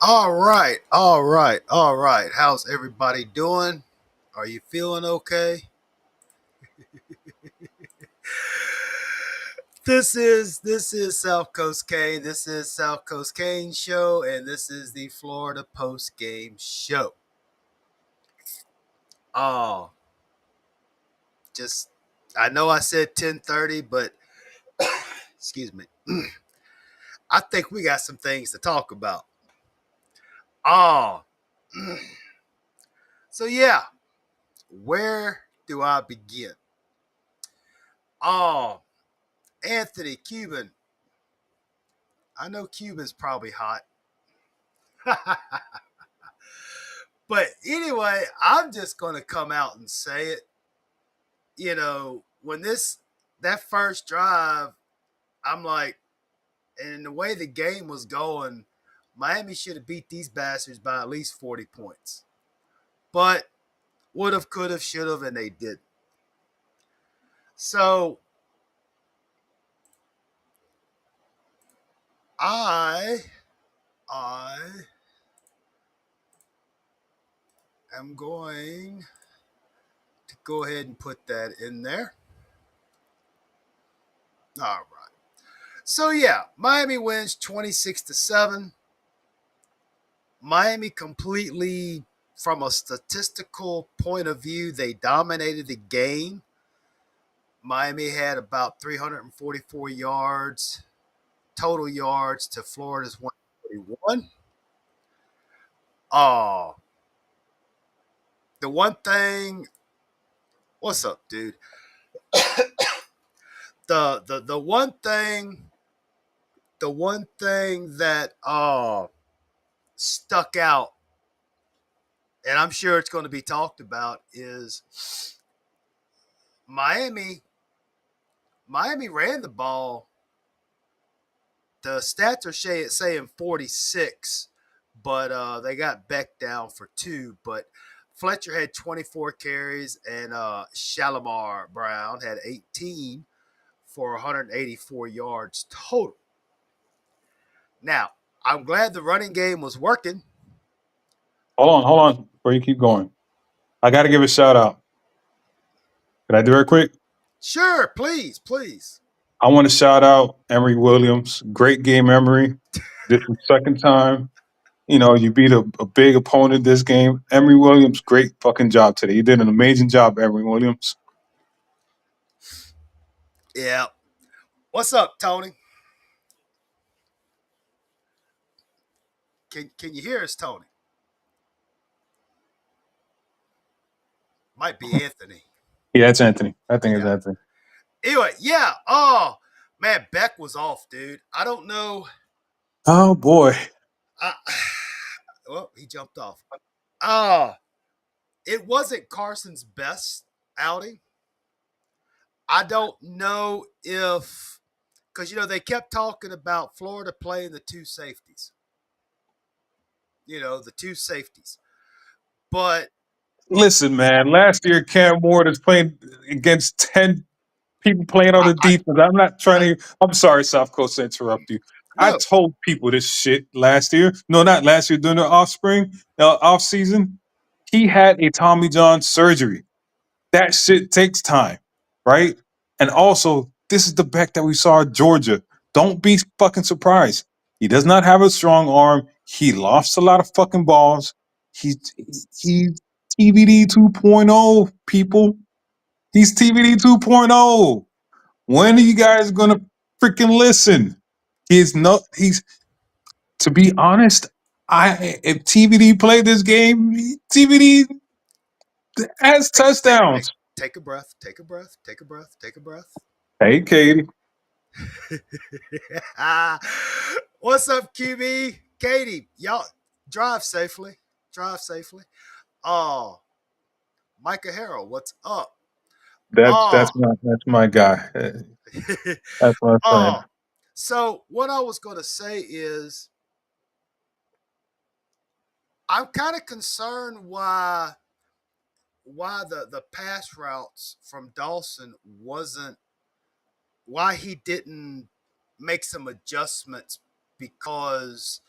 All right, all right, all right. How's everybody doing? Are you feeling okay? This is South Coast Kane. This is South Coast Kane show, and this is the Florida Post Game Show. Oh, just I know I said 10:30, but excuse me. I think we got some things to talk about. Oh, so yeah, where do I begin? Oh, Anthony Cuban. I know Cuban's probably hot. But anyway, I'm just going to come out and say it. When that first drive, I'm like, and the way the game was going, Miami should have beat these bastards by at least 40 points. But would have, could have, should have, and they didn't. So I I am going to go ahead and put that in there. All right. So yeah, Miami wins 26-7. Miami completely, from a statistical point of view, they dominated the game. Miami had about 344 yards, total yards to Florida's 141. Oh, the one thing, what's up, dude? The one thing that stuck out, and I'm sure it's going to be talked about, is Miami. Miami ran the ball. The stats are saying 46, but they got Beck down for 2. But Fletcher had 24 carries, and Shalimar Brown had 18 for 184 yards total. Now, I'm glad the running game was working. Hold on, before you keep going. I got to give a shout out. Can I do it quick? Sure, please, please. I want to shout out Emery Williams. Great game, Emery. This is the second time. You beat a big opponent this game. Emery Williams, great fucking job today. You did an amazing job, Emery Williams. Yeah. What's up, Tony? Can you hear us, Tony? Might be Anthony. Yeah, that's Anthony. I think it's Yeah. Anthony. Anyway, yeah. Oh man, Beck was off, dude. I don't know. Oh boy. I, well, he jumped off. Uh, it wasn't Carson's best outing. I don't know if, because they kept talking about Florida playing the two safeties. The two safeties. But Listen, man. Last year, Cam Ward is playing against 10 people playing on I, the I, defense. I'm not trying I to. I'm sorry, South Coast, to interrupt you. I no, told people this shit last year. No, not last year. During the off season, he had a Tommy John surgery. That shit takes time, right? And also, this is the back that we saw at Georgia. Don't be fucking surprised. He does not have a strong arm. He lost a lot of fucking balls. He's TVD 2.0, people. He's TVD 2.0. When are you guys gonna freaking listen? He's to be honest, I if TVD played this game, TVD has take touchdowns. take a breath. Take a breath. Take a breath. Take a breath. Hey Katie. What's up, QB? Katie, y'all drive safely. Drive safely. Oh, Micah Harrell, what's up? That's Oh, that's my that's my guy. That's my friend. oh. So what I was gonna say is I'm kind of concerned why the pass routes from Dawson wasn't why he didn't make some adjustments because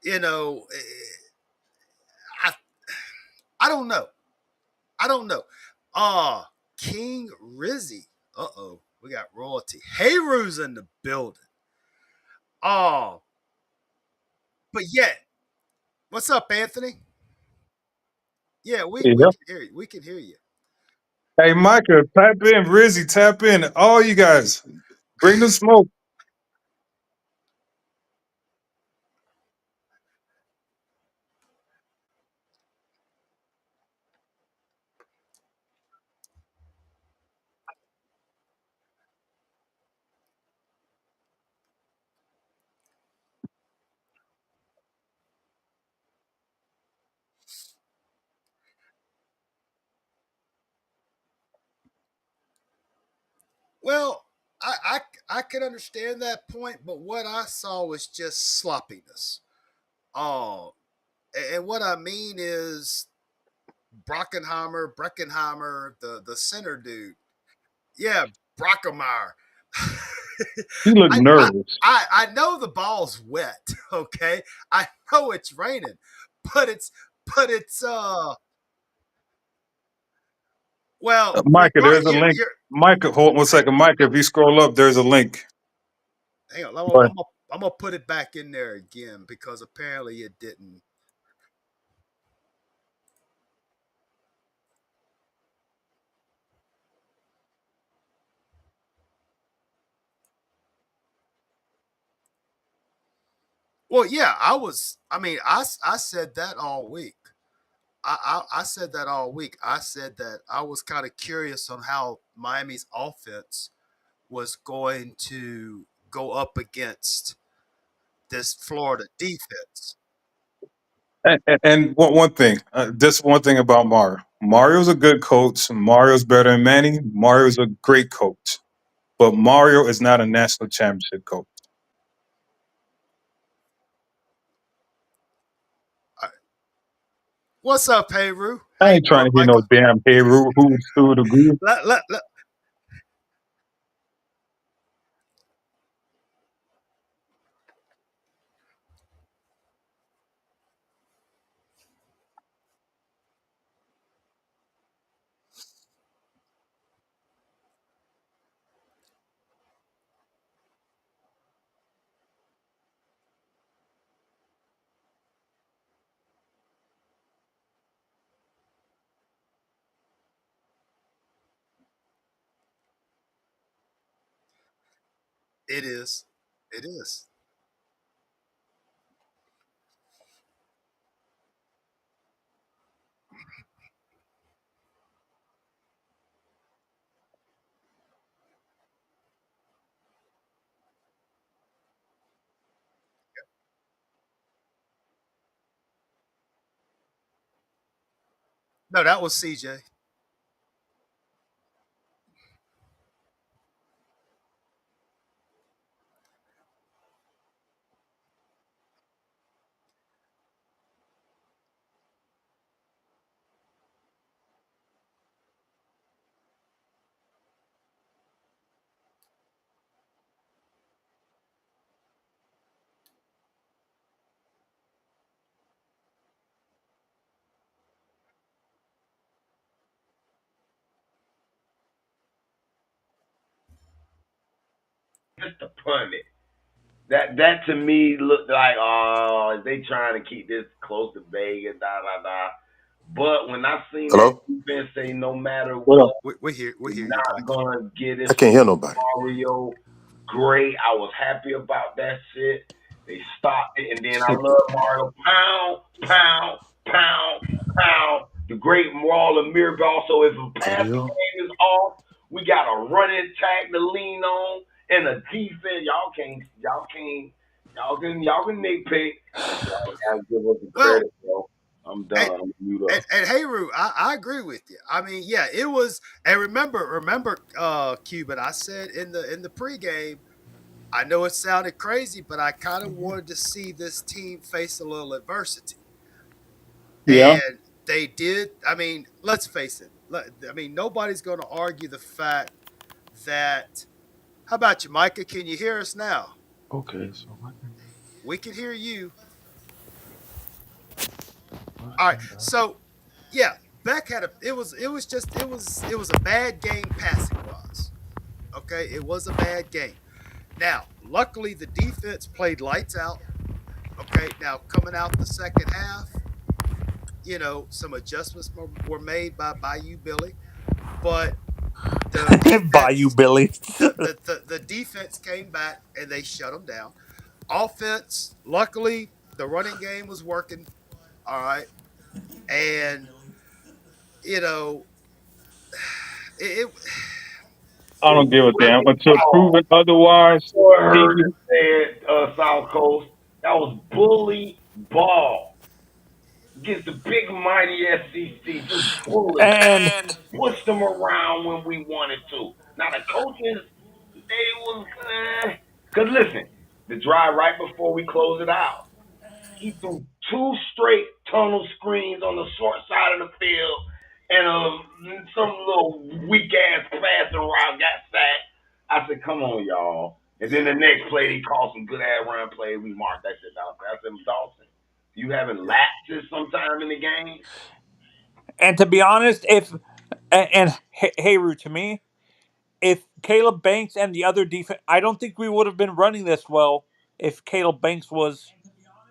you know, I I don't know. I don't know. King Rizzy. We got royalty. Hayru's in the building. Oh, but yet, what's up, Anthony? Yeah, we Yeah. can hear you. We can hear you. Hey, Micah, tap in. Rizzy, tap in. All you guys, bring the smoke. Well, I can understand that point, but what I saw was just sloppiness. Oh, and what I mean is Breckenheimer, the center dude. Yeah, Brockemeyer. He looked I, I nervous. I know the ball's wet. Okay, I know it's raining, but it's well, Micah, regard there's a link. you're Micah, hold on 1 second. Micah, if you scroll up, there's a link. hang on. Right. I'm gonna put it back in there again because apparently it didn't. Well, yeah, I was. I mean, I said that all week. I said that all week. I said that I was kind of curious on how Miami's offense was going to go up against this Florida defense. And one thing, just one thing about Mario. Mario's a good coach. Mario's better than Manny. Mario's a great coach. But Mario is not a national championship coach. What's up, Hayru? How I you ain't trying doing, to hear no Micah? damn hey who's through the groove. Let, it is. It is. No, that was CJ. Just to punt it. That to me looked like, oh, they trying to keep this close to Vegas, da da da. But when I seen that Hello? defense say no matter What up? what, We we're hear you, not Micah. gonna get I it can't from hear nobody. Mario, great. I was happy about that shit. They stopped it, and then I love Mario. Pound, pound, pound, pound. The great Marlon Mirabel. Also, if a For passing real? game is off, we got a running attack to lean on and a defense. Y'all can nitpick, but y'all gotta give us the Well, credit, bro. I'm and done. I'm mute up. and Hayru, I agree with you. I mean, yeah, it was. And remember, Cuban. I said in the pregame. I know it sounded crazy, but I kind of wanted to see this team face a little adversity. Yeah. And they did. I mean, let's face it. I mean, nobody's going to argue the fact that. How about you, Micah? Can you hear us now? Okay, so I can. We can hear you. All right, so yeah, Beck had a. It was a bad game passing wise. Okay, it was a bad game. Now, luckily, the defense played lights out. Okay, now coming out the second half, some adjustments were made by you, Billy, but the Bayou defense, Billy. the defense came back and they shut them down. Offense, luckily, the running game was working. All right, and you know, it I don't give a damn until Oh, proven otherwise. boy, I heard TV. it said, South Coast. That was bully ball against the big mighty SEC. Just bully. And Pushed them around when we wanted to. Now the coaches, they was because listen, the drive right before we closed it out, he threw two straight tunnel screens on the short side of the field, and some little weak ass passing route got sacked. I said, "Come on, y'all!" And then yeah, the next play, he called some good ass run play. We marked that shit down. I said, "Dawson, you having yeah. lapses sometime in the game?" to be honest, if and Hayru, to me, if Caleb Banks and the other defense, I don't think we would have been running this well if Caleb Banks was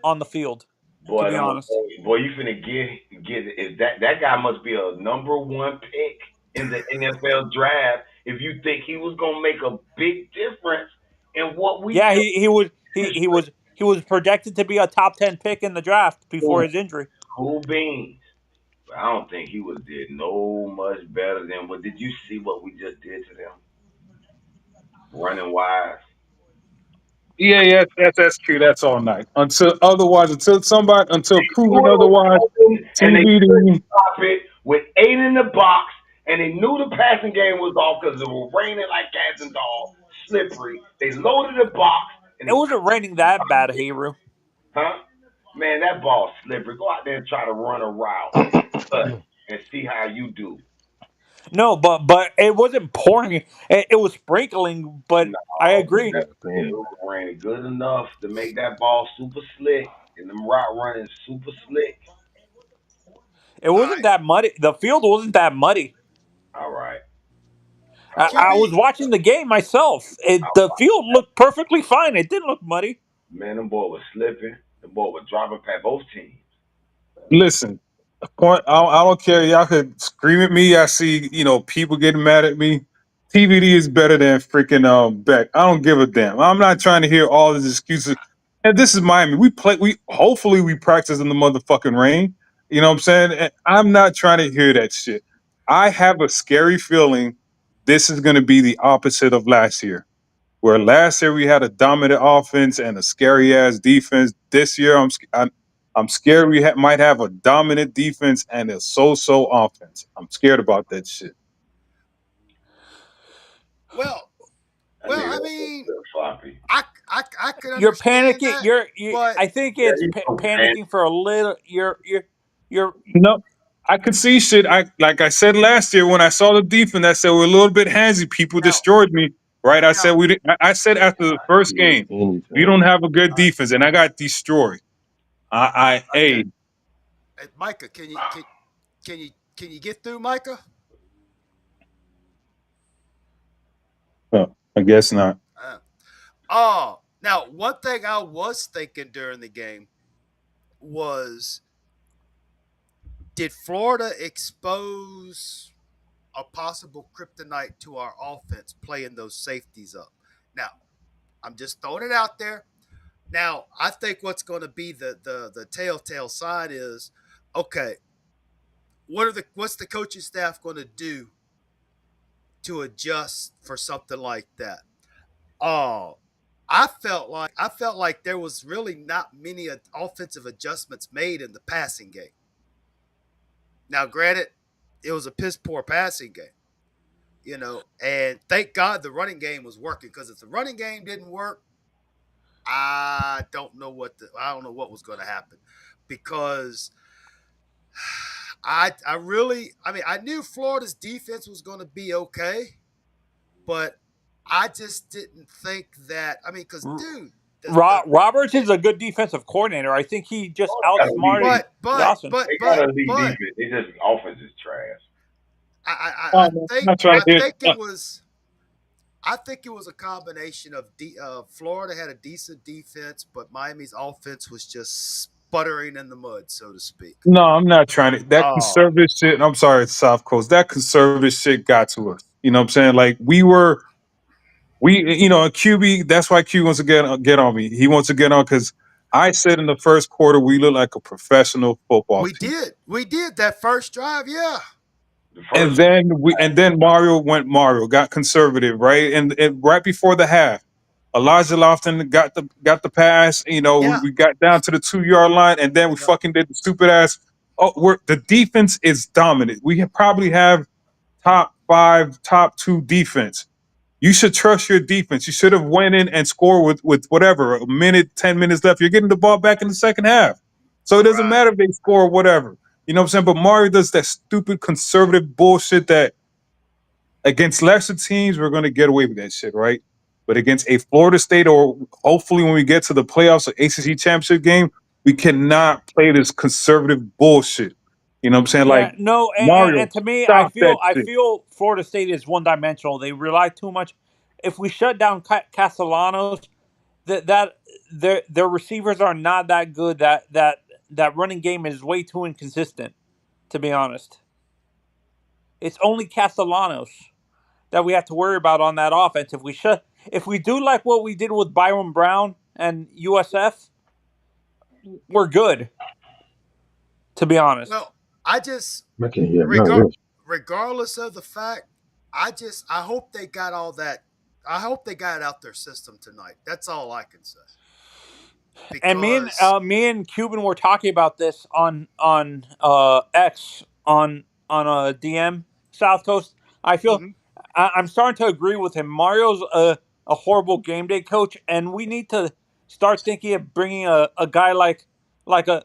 on the field. To Boy, be them, honest, boy, you finna get is that guy must be a number one pick in the NFL draft if you think he was gonna make a big difference in what we yeah, do. he was projected to be a top 10 pick in the draft before his injury. Cool beans. But I don't think he was did no much better than what did you see what we just did to them? Running wise. Yeah, yeah, that's true. That's all night. Until They threw proven it otherwise, open and they couldn't TBD. stop it with 8 in the box, and they knew the passing game was off because it was raining like cats and dogs, slippery. They loaded the box and It they wasn't raining that bad, Hayru. huh? Man, that ball's slippery. Go out there and try to run a route and see how you do. No, but it wasn't pouring. It was sprinkling. But No, I agree. it was raining good enough to make that ball super slick and them route running super slick. It All wasn't right, that muddy. The field wasn't that muddy. All right. I QB. was watching the game myself. The field looked perfectly fine. It didn't look muddy. Man, them boy was slipping. The boy was dropping past both teams. Listen, point. I don't care. Y'all could scream at me. I see, people getting mad at me. TBD is better than freaking Beck. I don't give a damn. I'm not trying to hear all these excuses. And this is Miami. We hopefully we practice in the motherfucking rain. You know what I'm saying? And I'm not trying to hear that shit. I have a scary feeling this is going to be the opposite of last year. Where last year we had a dominant offense and a scary ass defense. This year I'm scared we might have a dominant defense and a so-so offense. I'm scared about that shit. Well, That well, nigga I was mean, so floppy. I could You're understand panicking. that, You. but I think Yeah, it's he's so bad. panicking for a little. You're. No, I could see shit. Like I said last year when I saw the defense, I said we're a little bit handsy. People now, destroyed me. Right? I now, said we didn't. I said after the first game, we don't have a good all right, defense, and I got destroyed. okay. Hey, Hey, Micah, can you get through, Micah? well, I guess not. Now one thing I was thinking during the game was, did Florida expose a possible kryptonite to our offense playing those safeties up? Now, I'm just throwing it out there. Now, I think what's going to be the telltale sign is, okay, what's the coaching staff going to do to adjust for something like that? Oh, I felt like there was really not many offensive adjustments made in the passing game. Now, granted, it was a piss poor passing game, and thank God the running game was working, because if the running game didn't work, I don't know what was going to happen, because I mean, I knew Florida's defense was going to be okay, but I just didn't think that. I mean, because dude, Roberts is a good defensive coordinator. I think he just Got a lead outsmarted Dawson. They got a lead defense. They just offense is trash. I I'm think not trying to hit. I think it was a combination of Florida had a decent defense, but Miami's offense was just sputtering in the mud, so to speak. No, I'm not trying to. That Oh, conservative shit. I'm sorry, it's South Coast. That conservative shit got to us. You know what I'm saying? Like and QB. That's why Q wants to get on me. He wants to get on because I said in the first quarter we look like a professional football team. we did that first drive, yeah. And then Mario got conservative, right? And right before the half, Elijah Lofton got the pass. Yeah. We got down to the 2 yard line, and then we Yeah. fucking did the stupid ass. The defense is dominant. We probably have top 5, top 2 defense. You should trust your defense. You should have went in and scored with whatever, a minute, 10 minutes left. You're getting the ball back in the second half. So it doesn't Right. matter if they score or whatever. You know what I'm saying? But Mario does that stupid conservative bullshit that against lesser teams, we're going to get away with that shit, right? But against a Florida State, or hopefully when we get to the playoffs or ACC championship game, we cannot play this conservative bullshit. You know what I'm saying? Yeah, Like, no, Mario, and to me, stop that I shit. feel Florida State is one dimensional. They rely too much. If we shut down Castellanos, that their receivers are not that good. That running game is way too inconsistent. To be honest, it's only Castellanos that we have to worry about on that offense. If we do like what we did with Byron Brown and USF, we're good. To be honest. Well, I just I can't hear none of this. regardless of the fact, I hope they got all that. I hope they got it out their system tonight. That's all I can say. And me and Cuban were talking about this on X on DM South Coast. I feel Mhm. I'm starting to agree with him. Mario's a horrible game day coach, and we need to start thinking of bringing a guy like a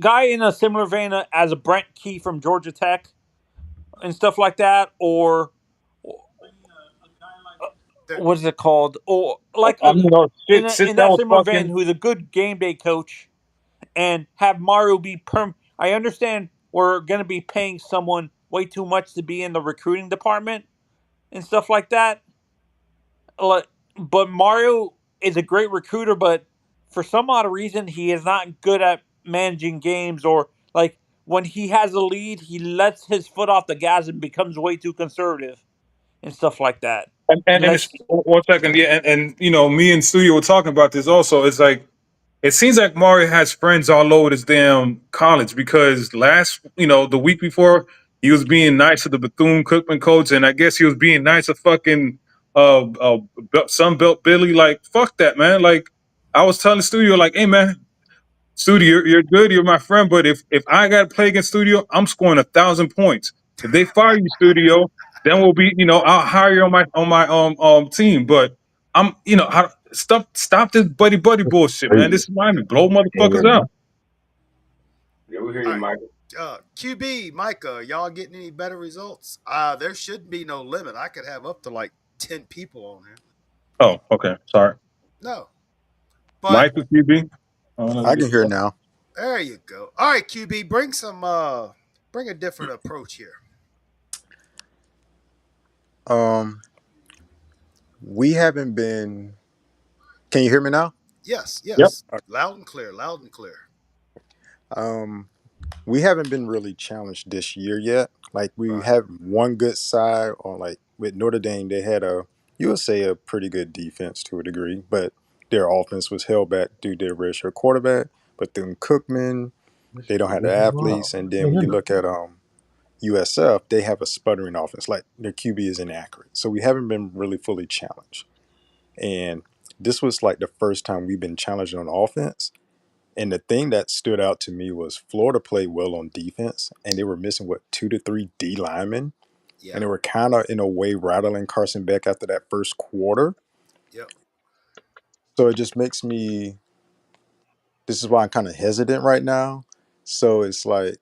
guy in a similar vein as a Brent Key from Georgia Tech and stuff like that, or what is it called? Or like Sit in down that with similar vein, fucking. who's a good game day coach, and have Mario be perm. I understand we're gonna be paying someone way too much to be in the recruiting department and stuff like that. But Mario is a great recruiter, but for some odd reason, he is not good at managing games, or like when he has a lead, he lets his foot off the gas and becomes way too conservative and stuff like that. And it's, 1 second, yeah, and me and Studio were talking about this also. It's like it seems like Mario has friends all over this damn college because the week before he was being nice to the Bethune Cookman coach, and I guess he was being nice to fucking Sunbelt Billy. Like, fuck that, man. Like, I was telling Studio, like, hey man, Studio, you're good, you're my friend, but if I got to play against Studio, I'm scoring 1,000 points. If they fire you, Studio, then we'll be, I'll hire you on my team. But stop this buddy bullshit, man. This is Miami, blow motherfuckers out. Yeah, we hear you, Michael. QB, Micah, y'all getting any better results? There should be no limit. I could have up to like 10 people on here. Oh, okay, sorry. No, but Michael QB. I can hear now. there you go. All right, QB, bring a different approach here. We haven't been. Can you hear me now? Yes, Yep. loud and clear, loud and clear. We haven't been really challenged this year yet. Like we Right. have one good side on, like with Notre Dame, they had you would say a pretty good defense to a degree, but their offense was held back due to their redshirt quarterback. But then Cookman, they don't have the athletes, and then when you look at USF, they have a sputtering offense. Like their QB is inaccurate, so we haven't been really fully challenged. And this was like the first time we've been challenged on offense. And the thing that stood out to me was Florida played well on defense, and they were missing 2 to 3 D linemen, Yeah. and they were kind of in a way rattling Carson Beck after that first quarter. Yep. So it just makes me. This is why I'm kind of hesitant right now. So it's like,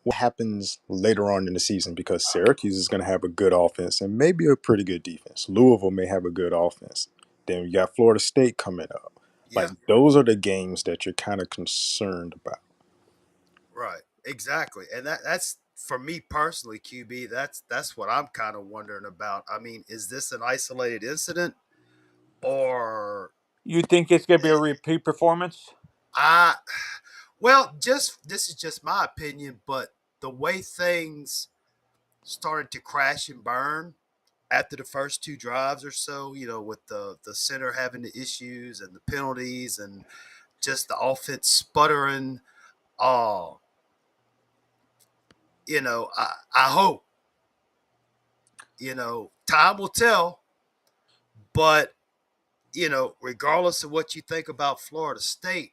what happens later on in the season? Because Syracuse is going to have a good offense and maybe a pretty good defense. Louisville may have a good offense. Then you got Florida State coming up. Yeah, Like those are the games that you're kind of concerned about. right. Exactly. And that's for me personally, QB, that's what I'm kind of wondering about. I mean, is this an isolated incident or You think it's going to be a repeat performance? I well, just this is just my opinion, but the way things started to crash and burn after the first two drives or so, with the center having the issues and the penalties and just the offense sputtering. Uh, I hope, time will tell, but regardless of what you think about Florida State,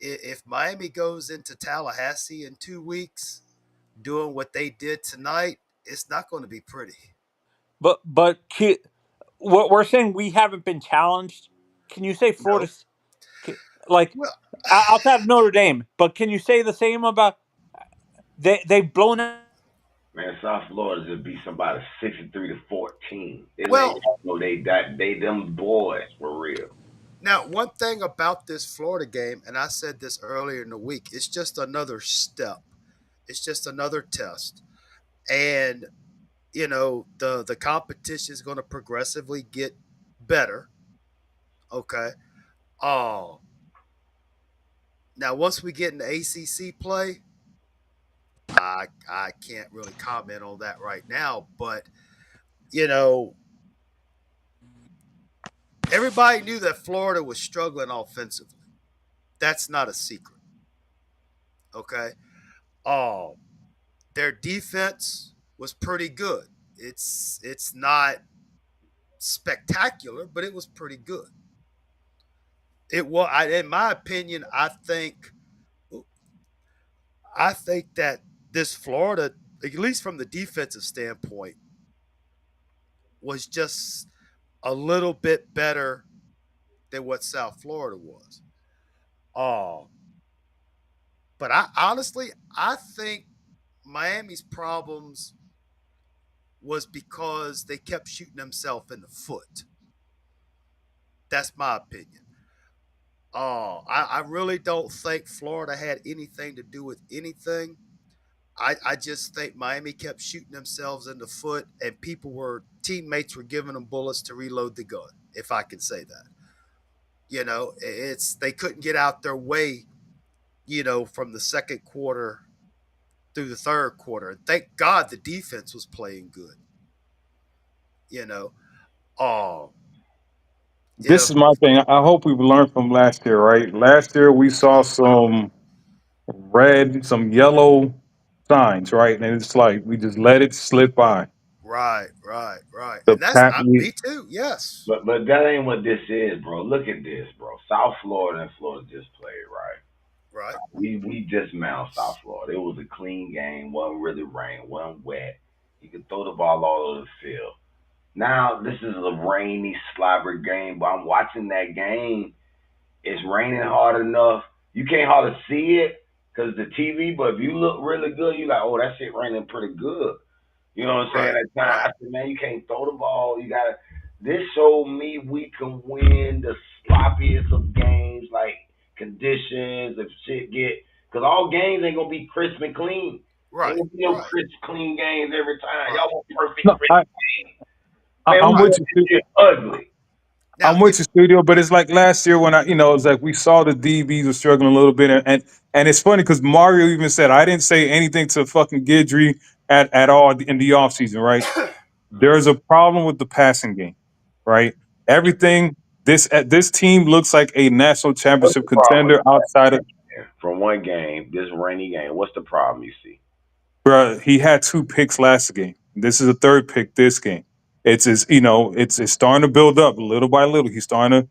if Miami goes into Tallahassee in 2 weeks doing what they did tonight, it's not going to be pretty. But what we're saying, we haven't been challenged. Can you say Florida? No. Like Well, outside of Notre Dame, but can you say the same about they've blown out? Man, South Florida just beat somebody 63-14. They let well, y'all know they them boys for real. now one thing about this Florida game, and I said this earlier in the week, it's just another step. It's just another test, and the competition is going to progressively get better. Okay. Oh, now once we get into ACC play, I can't really comment on that right now, but you know everybody knew that Florida was struggling offensively. That's not a secret. Okay. Oh, their defense was pretty good. It's not spectacular, but it was pretty good. It was, in my opinion, I think that this Florida, at least from the defensive standpoint, was just a little bit better than what South Florida was. Oh, but I think Miami's problems was because they kept shooting themselves in the foot. That's my opinion. Oh, I really don't think Florida had anything to do with anything. I just think Miami kept shooting themselves in the foot, and teammates were giving them bullets to reload the gun, if I can say that. It's they couldn't get out their way, from the second quarter through the third quarter. And thank God the defense was playing good. You know, oh, This is if my thing. I hope we've learned from last year, right? Last year we saw some red, some yellow signs, right? And it's like we just let it slip by. right, right, right, The and that's pat we me too. Yes, But that ain't what this is, bro. Look at this, bro. South Florida and Florida just played, right? right, We dismantled South Florida. It was a clean game. Wasn't really rain. Wasn't wet. You could throw the ball all over the field. Now this is a rainy, slobbery game, but I'm watching that game. It's raining hard enough. You can't hardly see it because the TV. But if you look really good, you like, oh, that shit raining pretty good. You know what I'm saying? right, At time, right. I said, man, you can't throw the ball. You gotta. This showed me we can win the sloppiest of games, like conditions. If shit get, because all games ain't gonna be crisp and clean. Ain't Right, gonna be no right, crisp, clean games every time. right, Y'all want perfect, no, crisp games. Man, we I'm right. with want this you. shit ugly. Now, I'm with you, studio, but it's like last year when it's like we saw the DBs were struggling a little bit, and it's funny because Mario even said I didn't say anything to fucking Gidry at all in the offseason, right? There's a problem with the passing game, right? Everything this team looks like a national What's championship the problem with contender outside of from one game, this rainy game? What's the problem you see? bruh, he had two picks last game. This is a third pick this game. It's starting to build up little by little. He's starting to,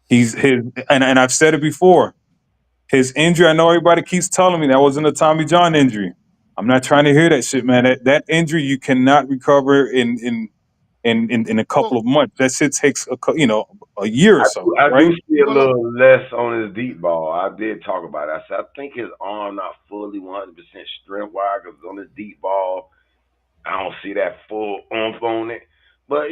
he's his and I've said it before. His injury, I know everybody keeps telling me that wasn't a Tommy John injury. I'm not trying to hear that shit, man. That injury you cannot recover in a couple well, of months. That shit takes a year or so, I right? do see a well, little less on his deep ball. I did talk about it. I said I think his arm not fully 100% strength wise because on his deep ball, I don't see that full oomph on it. But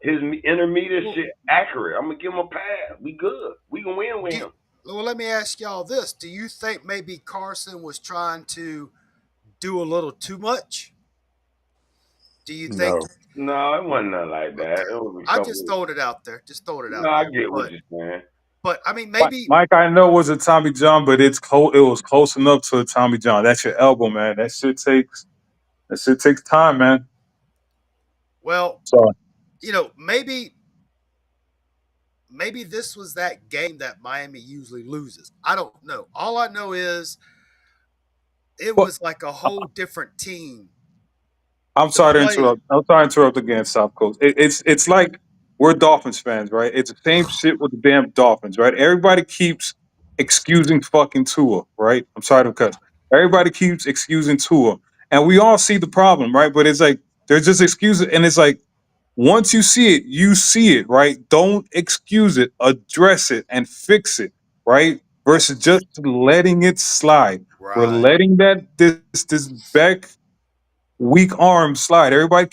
his intermediate shit accurate. I'm gonna give him a pass. We good. We can win with him. Well, let me ask y'all this: do you think maybe Carson was trying to do a little too much? Do you think? No. No, it wasn't nothing like that. Okay, It was a I couple. just throwed it out there. Just throwing it No, out I there. get what you're saying. But I mean, maybe. Mike, I know it was a Tommy John, but it's close. It was close enough to a Tommy John. That's your elbow, man. That shit takes time, man. Well, So maybe this was that game that Miami usually loses. I don't know. All I know is it but was like a whole different team I'm to sorry to play. interrupt. I'm sorry to interrupt again, South Coast. It's like we're Dolphins fans, right? It's the same shit with the damn Dolphins, right? Everybody keeps excusing fucking Tua, right? I'm sorry to cuss. Everybody keeps excusing Tua, and we all see the problem, right? But it's like they're just excuses, and it's like once you see it, right? Don't excuse it, address it, and fix it, right? Versus just letting it slide. We're Right. letting this back weak arm slide. Everybody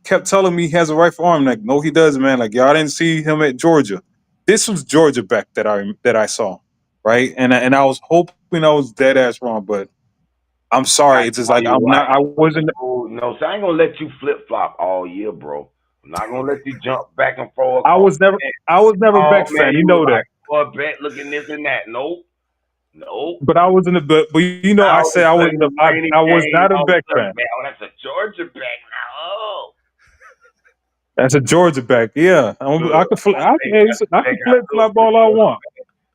kept telling me he has a rifle arm. Like, no, he doesn't, man. Like, y'all didn't see him at Georgia. This was Georgia back that I saw, right? And I was hoping I was dead ass wrong, but I'm sorry. It's just like You're I'm not. right. I wasn't. Oh, no, so I ain't gonna let you flip flop all year, bro. I'm not gonna let you jump back and forth I across was never. the net. I was never a Oh Beck man, fan. You you was know that. like, well, bet looking this and that. Nope, nope. But I wasn't a. But I Now said it's I like wasn't. a rainy I was game. not a All of a Beck sudden, fan. man, oh, that's a Georgia back now. Oh, That's a Georgia back. Yeah, I look, could. that's the I bet could I flip took. flop The all I Georgia want. bet.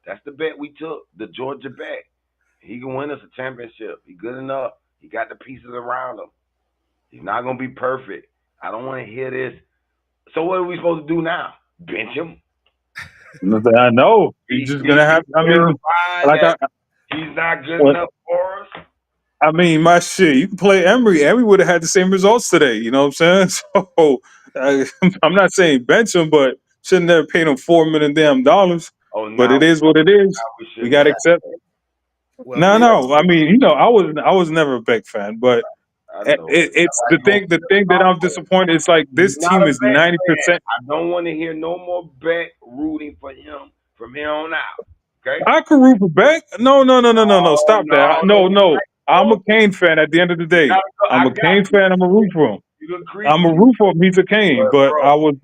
That's the bet we took. The Georgia bet. He can win us a championship. He good enough. He got the pieces around him. He's not gonna be perfect. I don't want to hear this. So what are we supposed to do now? Bench him? I know. You're just gonna He have. I mean, verified like that he's not good what enough for us. I mean, my shit. You can play Emery. Emery would have had the same results today. You know what I'm saying? So I'm not saying bench him, but shouldn't have paid him $4 million damn dollars. Oh, But now it is what it is. we We shouldn't got to have. accept. Well, No, this no. I mean, I was never a Beck fan, but I know it. it's Why the you gonna thing. The flip thing that I'm flop? disappointed is like He's this not team a is bet fan. 90%. I don't want to hear no more bet rooting for him from here on out. Okay? I could root for Beck. No, no, no, no, no, no. Oh Stop that. no, No, don't get no. like I'm a Kane fan at the end of the day. I'm I a got Kane you. fan. I'm a root for him. You can I'm a critique, root for him. He's a Kane, but but bro, I was.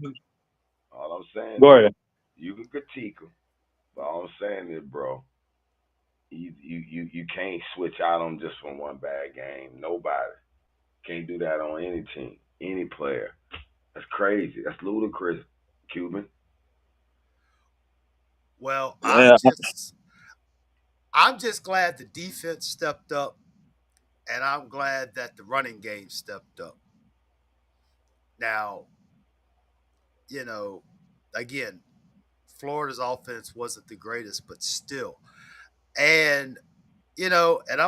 all I'm saying Go is ahead. you can critique him. But all I'm saying is, bro, you can't switch out on just from one bad game. Nobody can't do that on any team, any player. That's crazy. That's ludicrous, Cuban. well, Yeah, I'm just glad the defense stepped up, and I'm glad that the running game stepped up. Now, you know, again, Florida's offense wasn't the greatest, but still, and and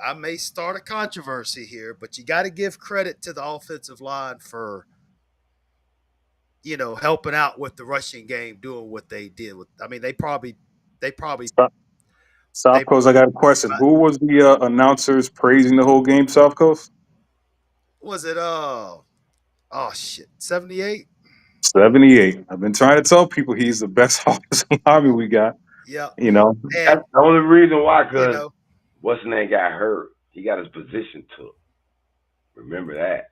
I may start a controversy here, but you got to give credit to the offensive line for helping out with the rushing game, doing what they did. I mean, they probably, South South they Coast. I got a question. Who was the announcers praising the whole game? South Coast. was it. Oh shit, 78. 78. I've been trying to tell people he's the best offensive lineman we got. Yeah, You know, and That's the only reason why, you because know, what's his name got hurt. He got his position took. Remember that.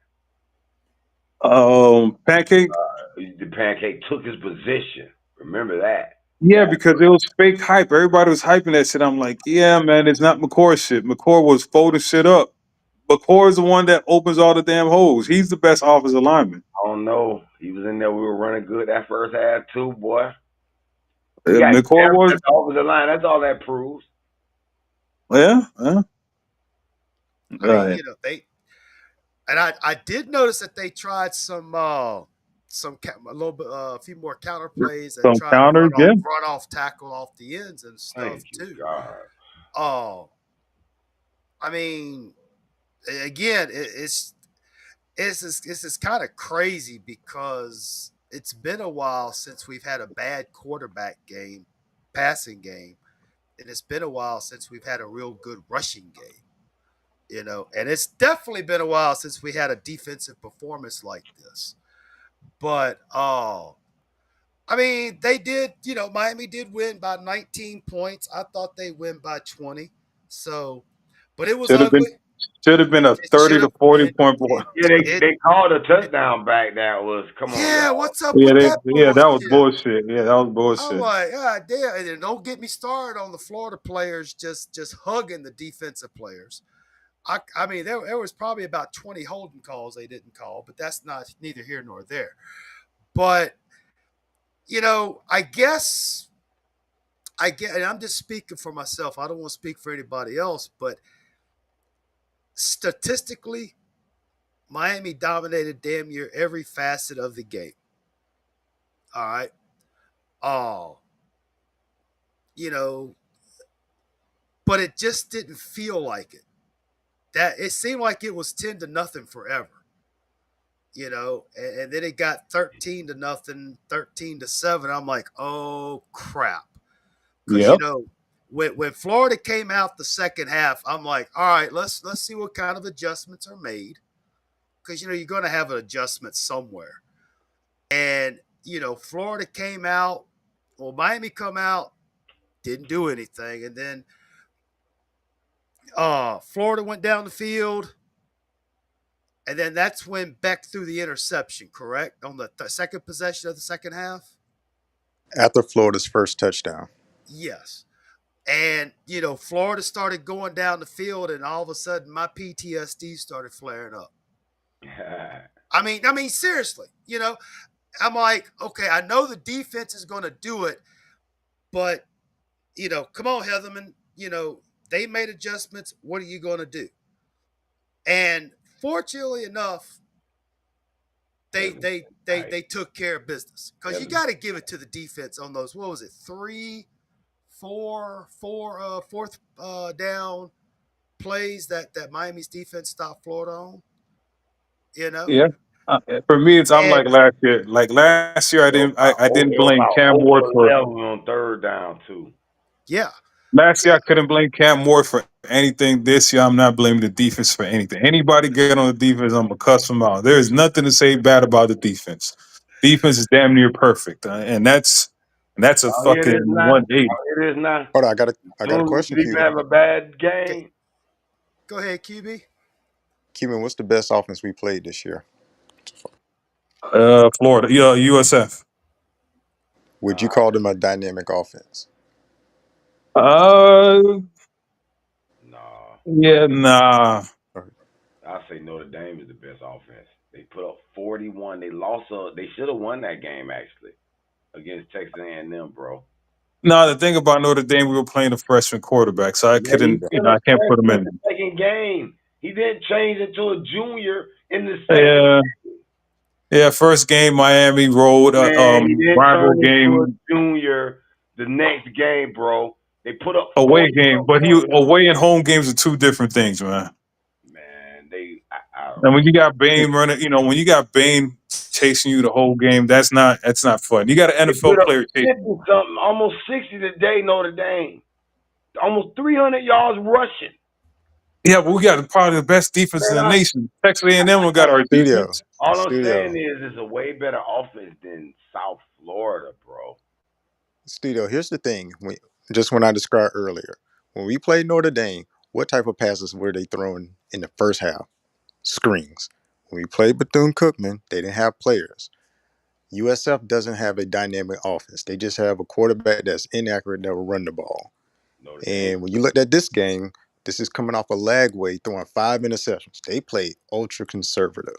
Pancake. The pancake took his position. Remember that. He Yeah, got because it was fake hype. Everybody was hyping that shit. I'm like, yeah, man, it's not McCoy shit. McCoy was folding shit up. McCoy is the one that opens all the damn holes. He's the best offensive lineman. I don't know. He was in there. We were running good that first half too, boy. We got McCoy Garrett was, at the offensive line. That's all that proves. yeah, yeah. I mean, Right. they and I did notice that they tried a little bit a few more counter plays and Some tried to counters, yeah. run off tackle off the ends and stuff Thank you, too. God. Oh, I mean, again, it's kind of crazy because it's been a while since we've had a bad quarterback game, passing game, and it's been a while since we've had a real good rushing game. And it's definitely been a while since we had a defensive performance like this. But I mean, they did. Miami did win by 19 points. I thought they win by 20. So, but it was Should have been ugly. should have been a It 30 should to have. 40 It, point ball. it, Yeah, they it, they called a it, touchdown back. That was come on, yeah. y'all. What's up Yeah, with that that was bullshit? bullshit. Yeah, that was I'm bullshit. like, God damn! And then don't get me started on the Florida players just hugging the defensive players. I mean, there was probably about 20 holding calls they didn't call, but that's not neither here nor there. But I guess I get, and I'm just speaking for myself. I don't want to speak for anybody else, but statistically, Miami dominated damn near every facet of the game. All right. Oh, you know, but it just didn't feel like it. That it seemed like it was 10-0 forever. And then it got 13-0, 13-7. I'm like, oh crap. Because Yep. when Florida came out the second half, I'm like, all right, let's see what kind of adjustments are made. Because you're going to have an adjustment somewhere. And Florida came out, well, Miami come out, didn't do anything, and then Florida went down the field, and then that's when Beck threw the interception, correct, on the second possession of the second half. After Florida's first touchdown. Yes. And Florida started going down the field, and all of a sudden, my PTSD started flaring up. I mean, seriously, I'm like, okay, I know the defense is going to do it, but come on, Heatherman, they made adjustments. What are you going to do? And fortunately enough, they took care of business because you got to give it to the defense on those. What was it? 3, 4, fourth down plays that Miami's defense stopped Florida on. Yeah. For me, I'm And like last year. Like last year, I didn't It was blame about Cam Ward over for 11 on third down too. yeah, last year. I couldn't blame Cam Ward for anything. This year, I'm not blaming the defense for anything. Anybody get on the defense, I'm gonna cuss them out. There is nothing to say bad about the defense. Defense is damn near perfect, and that's a Oh, it fucking is not. 180. Oh, it is not. Hold on, I got a June question, didn't even Cuban. have a bad game. go ahead, QB. Cuban, what's the best offense we played this year? Florida, yeah, USF. Would you call them a dynamic offense? No. Yeah, nah. I say Notre Dame is the best offense. They put up 41. They lost. They should have won that game actually against Texas A&M, bro. No, the thing about Notre Dame, we were playing a freshman quarterback, so I Yeah, he couldn't, put I a can't put him freshman in. the second game. He didn't change into a junior in the Yeah, second. yeah. First game, Miami road, Man, he didn't rival turn into a game, junior the next game, bro. They put up away 40 game, but points. away and home games are two different things, man. Man, I don't And when know. you got Bain running, when you got Bain chasing you the whole game, that's not fun. You got an They put NFL up player 50 chasing you. something, almost 60 today, Notre Dame. Almost 300 yards rushing. Yeah, but we got probably the best defense in Man, the nation. Texas A&M got our Studio. defense. all I'm Studio. saying is it's a way better offense than South Florida, bro. Studio, here's the thing. When I described earlier, when we played Notre Dame, what type of passes were they throwing in the first half? Screens. When we played Bethune-Cookman, they didn't have players. USF doesn't have a dynamic offense. They just have a quarterback that's inaccurate that will run the ball. Notre Dame. And when you looked at this game, this is coming off a Lagway throwing 5 interceptions. They played ultra conservative.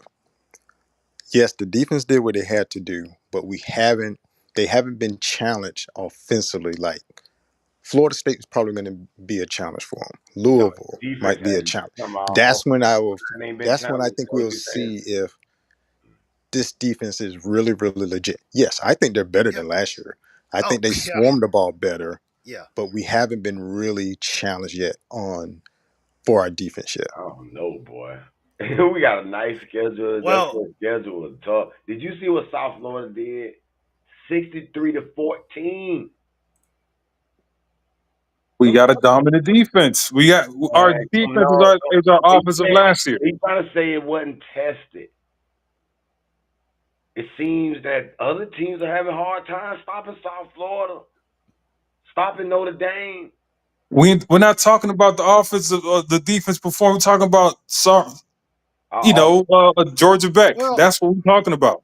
Yes, the defense did what they had to do, but they haven't been challenged offensively. Like Florida State is probably going to be a challenge for them. Louisville might be a challenge. That's when I think we'll see if this defense is really, really legit. Yes, I think they're better than last year. I think they swarm the ball better. Yeah. But we haven't been really challenged yet for our defense yet. I don't know, boy. We got a nice schedule. Well, schedule is tough. Did you see what South Florida did? 63-14. We got a dominant defense. We got our defense is our offensive last year. He's trying to say it wasn't tested. it seems that other teams are having a hard time stopping South Florida, stopping Notre Dame. We're not talking about the offensive, the defense performance. We're talking about Our Georgia Beck. Well, That's what we're talking about.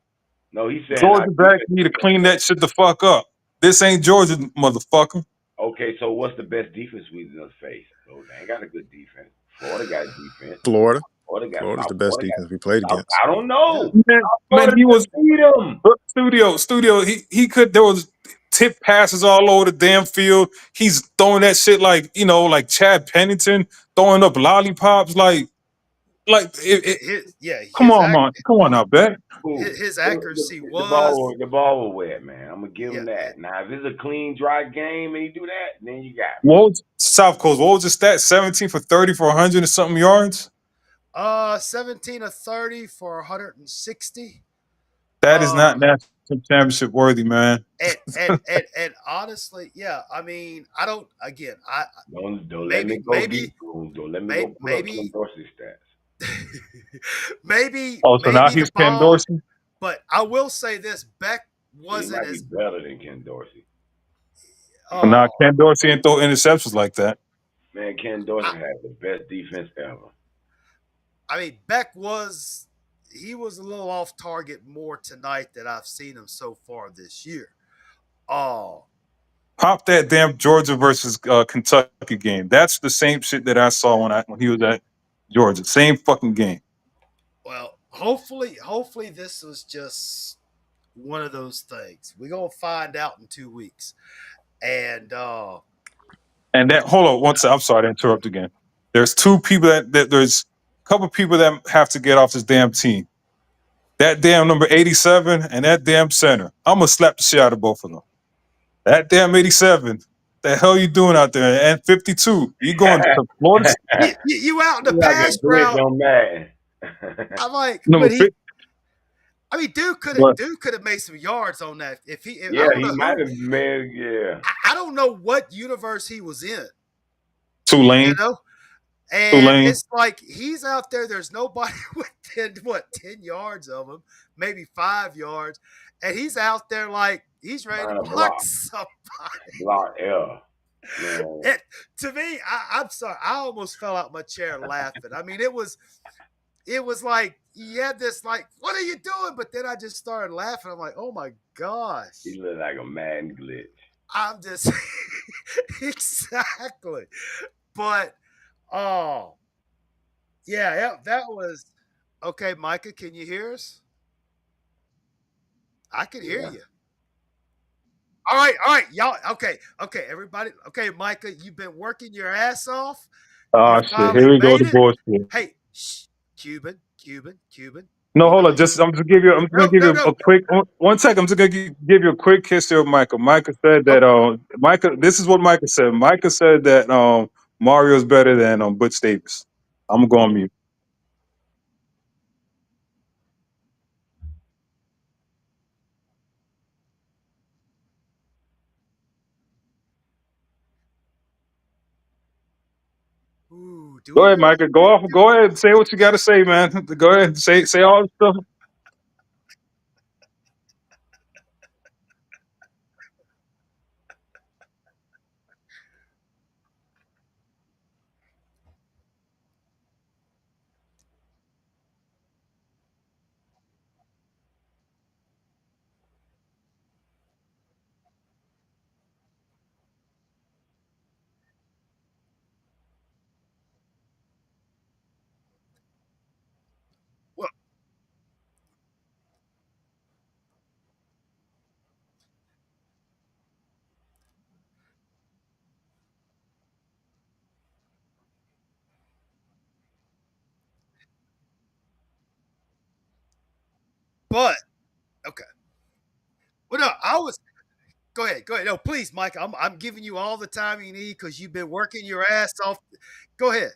no, he's saying our Georgia Beck defense need is to the best. clean that shit the fuck up. This ain't Georgia, motherfucker. Okay, so what's the best defense we done face? Oh, they ain't got a good defense. Florida got a defense. Florida. Florida got Florida's South the best Florida got defense we played South. against. I don't yeah. know. Man, South man, Florida he was just beat them. studio. He could. There was tip passes all over the damn field. He's throwing that shit like Chad Pennington throwing up lollipops. Come His on, man. Come on now, Beck. Cool. his The, accuracy the ball was the ball was wet, man. I'm gonna give yeah. him that. Now if it's a clean, dry game and he do that, then you got me. What was South Coast? What was the stat? 17 for 30 for 100 and something yards. 17 of 30 for 160. That is Uh, not national championship worthy, man. and honestly, yeah. I mean, I don't. Again, I Don't let me maybe go deep. Don't let me go pull up Ken maybe Dorsey stats. Oh, so now maybe the he's Ken ball. Dorsey. But I will say this: Beck He wasn't might be as. better than Ken Dorsey. Now Oh, Ken Dorsey ain't throw interceptions like that. Man, Ken I, Dorsey had the best defense ever. I mean, Beck was. He was a little off target more tonight than I've seen him so far this year. Oh, Pop that damn Georgia versus Kentucky game. That's the same shit that I saw when he was at Georgia. Same fucking game. well, hopefully this was just one of those things. We're gonna find out in 2 weeks. And And that hold on one second. I'm sorry to interrupt again. There's two people that there's a couple people that have to get off this damn team. That damn number 87 and that damn center. I'm gonna slap the shit out of both of them. That damn 87. The hell you doing out there? And 52. You going to Florida? you out in the like a pass glitch route. on Madden. I'm like, Number but he. 50. I mean, But Duke could have made some yards on that. If I Yeah, don't he know might who, have made. Yeah, I don't know what universe he was in. You Tulane. know, and Tulane. it's like he's out there. There's nobody within 10 yards of him, maybe 5 yards, and he's out there like he's ready to trying to block block, somebody. block L. Man, It, to me, I'm sorry, I almost fell out my chair laughing. I mean, it was like he had this like, what are you doing? But then I just started laughing. I'm like, oh my he gosh. looked like a Madden glitch. I'm just exactly. But oh yeah, that was okay. Micah, can you hear us? I can hear Yeah. you. All right, y'all. Okay, everybody. Okay, Micah, you've been working your ass off. You Oh shit. finally Here we go. made The it. bullshit. Hey, shh, Cuban. No, You hold know on. I'm just give you. I'm just gonna no, give no, you a no. quick one second. I'm just gonna give you a quick history of Micah. Micah said that. Micah. This is what Micah said. Micah said that Mario's better than Butch Davis. I'm gonna go on mute. Ooh, do Go we ahead, really? Micah. Go off. Go ahead. Say what you got to say, man. Go ahead. Say all the stuff. Well, but okay. Well, no, I was. Go ahead. Go ahead. No, please, Mike. I'm giving you all the time you need because you've been working your ass off. Go ahead.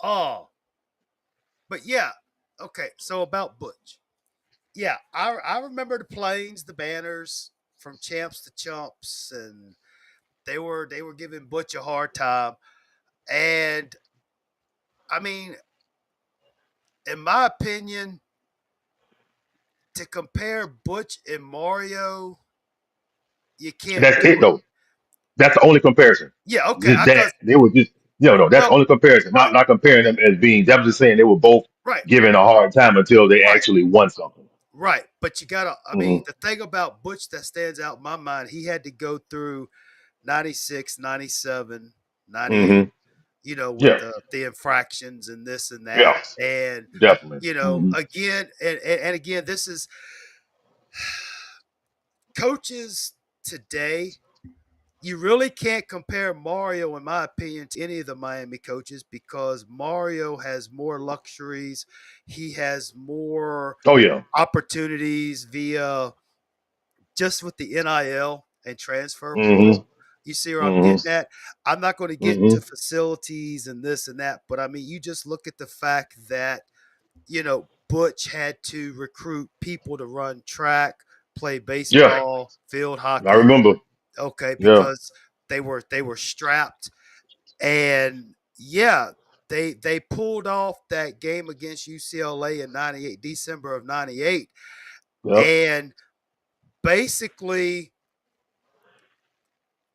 Oh, but yeah. Okay, so about Butch. Yeah, I remember the planes, the banners from champs to chumps, and they were giving Butch a hard time. And I mean, in my opinion, to compare Butch and Mario, you can't That's it do it. though. That's the only comparison. Yeah, okay. Just I that cause they were just no. That's the well, only comparison. right, Not comparing them as being. I'm just saying they were both right, given a hard time until they right, actually won something. right. But you gotta I Hmm mean, the thing about Butch that stands out in my mind, he had to go through 96, 97, hmm 98. With Yeah. the infractions and this and that. Yeah. And, Definitely. Hmm again, and again, this is coaches today. You really can't compare Mario, in my opinion, to any of the Miami coaches because Mario has more luxuries. He has more Oh yeah. opportunities via just with the NIL and transfer hmm portal. You see where I'm hmm getting at? I'm not going to get hmm into facilities and this and that, but I mean, you just look at the fact that, Butch had to recruit people to run track, play Yeah. baseball, field I hockey, remember. okay, Yeah. because they were strapped. And yeah, they pulled off that game against UCLA in 98, December of 98. Yep. And basically,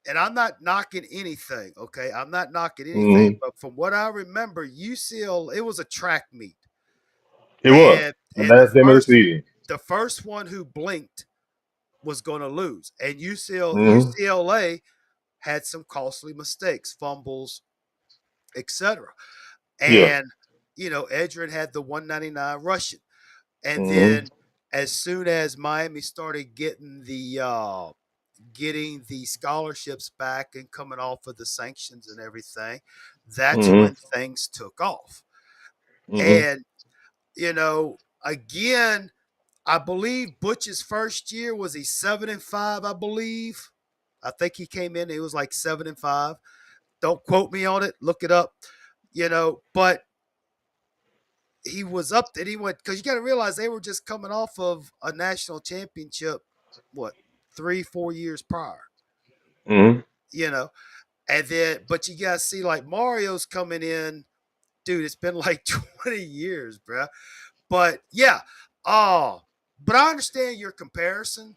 and I'm not knocking anything, okay? I'm not knocking anything, hmm but from what I remember, UCLA, it was a track meet. It was And the and the last game of the first season. the first one who blinked was going to lose. And Hmm UCLA had some costly mistakes, fumbles, etc. Yeah. And Edrin had the 199 rushing. And hmm then as soon as Miami started getting the scholarships back and coming off of the sanctions and everything, that's hmm when things took off. hmm And again, I believe Butch's first year was he 7-5, I believe. I think he came in, he was like 7-5. Don't quote me on it, look it up. But he was up and he went because you got to realize they were just coming off of a national championship, what, 3-4 years prior, hmm you know, and then but you got to see like Mario's coming in, dude. It's been like 20 years, bruh. But yeah, oh, but I understand your comparison,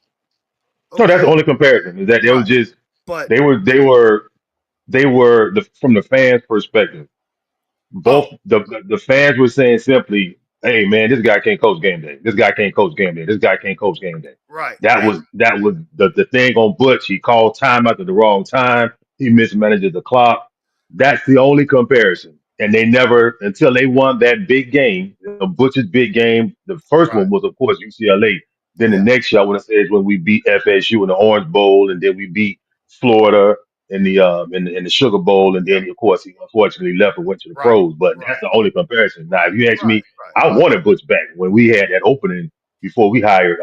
So that's the okay, only comparison. Is that they was right? just But they were from the fans' perspective. Both oh, the fans were saying simply, "Hey man, this guy can't coach game day. This guy can't coach game day. This guy can't coach game day." right, That was the thing on Butch. He called time at the wrong time. He mismanaged the clock. That's the only comparison. And they never until they won that big game, Butch's big game. The first right, one was of course UCLA. Then the yeah, next year I would have said is when we beat FSU in the Orange Bowl, and then we beat Florida in the Sugar Bowl, and yep, then of course he unfortunately left and went to the right, pros. But that's right, the only comparison. Now, if you ask right, me, I wanted Butch back when we had that opening before we hired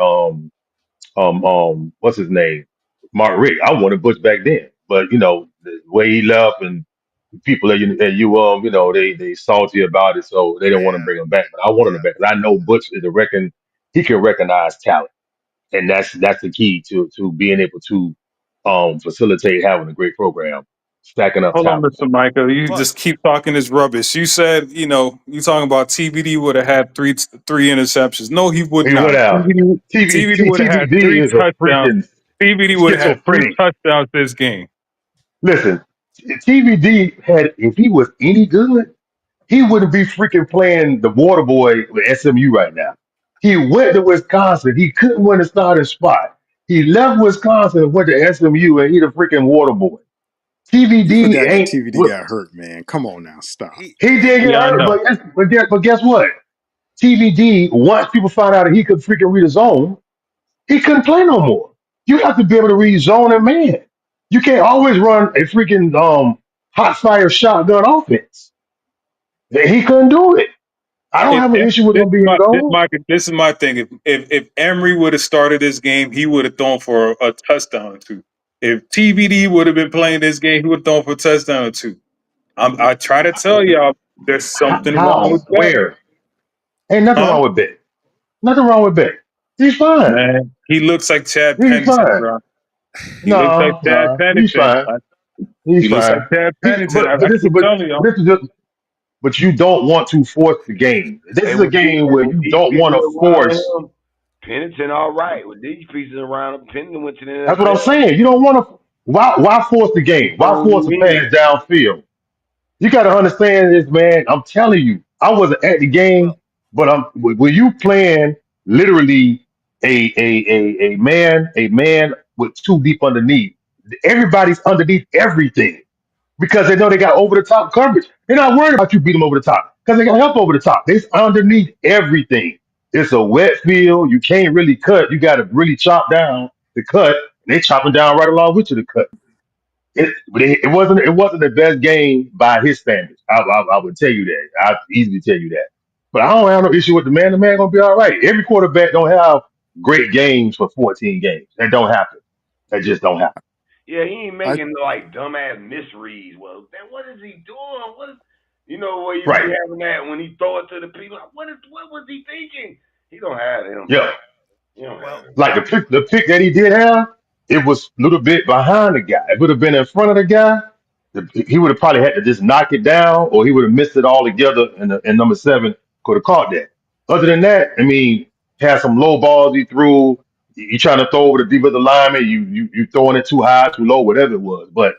what's his name, Mark Rick. I wanted Butch back then, but the way he left and people they salty about it, so they don't want to yeah, bring him back. But I wanted him yeah, back because I know Butch is a reckon he can recognize talent, and that's the key to being able to facilitate having a great program, stacking up Hold on, talent. Mr. Michael. You but just keep talking this rubbish. You said, you talking about TVD would have had three interceptions. No, he would He went not. out. TVD would have had TVD three is a touchdowns. freaking TVD would have had three schizophrenic. touchdowns this game. Listen, TVD had if he was any good, he wouldn't be freaking playing the water boy with SMU right now. He went to Wisconsin. He couldn't win a starting spot. He left Wisconsin and went to SMU and he the freaking water boy. You TVD forgot that ain't TVD what got hurt, man. Come on now, stop. he he did get Yeah, I hurt, know. but guess what? TVD, once people found out that he could freaking read his own, he couldn't play no more. You have to be able to read zone and man. You can't always run a freaking hot fire shotgun offense. He couldn't do it. I don't If have an issue with this him is being my this, gone. my this is my thing. If Emery would have started this game, he would have thrown for a touchdown or two. If TVD would have been playing this game, he would have thrown for a touchdown or two. I try to tell y'all. There's something wrong How? with that, Where? Ain't nothing huh? wrong with Beck. Nothing wrong with Beck. He's fine. Man, he looks like Chad He's Pennington, fine. bro. He looks like No, Chad no, he's Pennington. fine. He's He looks like fine. Chad Pennington. But I this is keep telling you. but this is just but you don't want to force the game. This And is a game where with you these don't want pieces to around force. him, Pennington all right. With these pieces around him, Pennington went to the That's what I'm NFL. saying. You don't want to. Why force the game? Why So force you a mean? pass downfield? You got to understand this, man. I'm telling you, I wasn't at the game, Well, but when you playing literally a man with two deep underneath. Everybody's underneath everything because they know they got over the top coverage. They're not worried about you beat them over the top because they got help over the top. They're underneath everything. It's a wet field. You can't really cut. You got to really chop down to cut. They chopping down right along with you to cut. It wasn't the best game by his standards. I would tell you that. I easily tell you that. But I don't have no issue with the man. The man gonna be all right. Every quarterback don't have great games for 14 games. That don't happen. That just don't happen. Yeah, he ain't I making like dumbass misreads. Well, then what is he doing? What is where you be Right. having that when he throw it to the people? Like, what was he thinking? He don't have them, man. Yeah. He don't have well, them. Like the pick that he did have, it was a little bit behind the guy. It would have been in front of the guy. He would have probably had to just knock it down, or he would have missed it all together. And number seven could have caught that. Other than that, I mean, had some low balls he threw. You trying to throw over the deep of the lineman, you throwing it too high, too low, whatever it was. But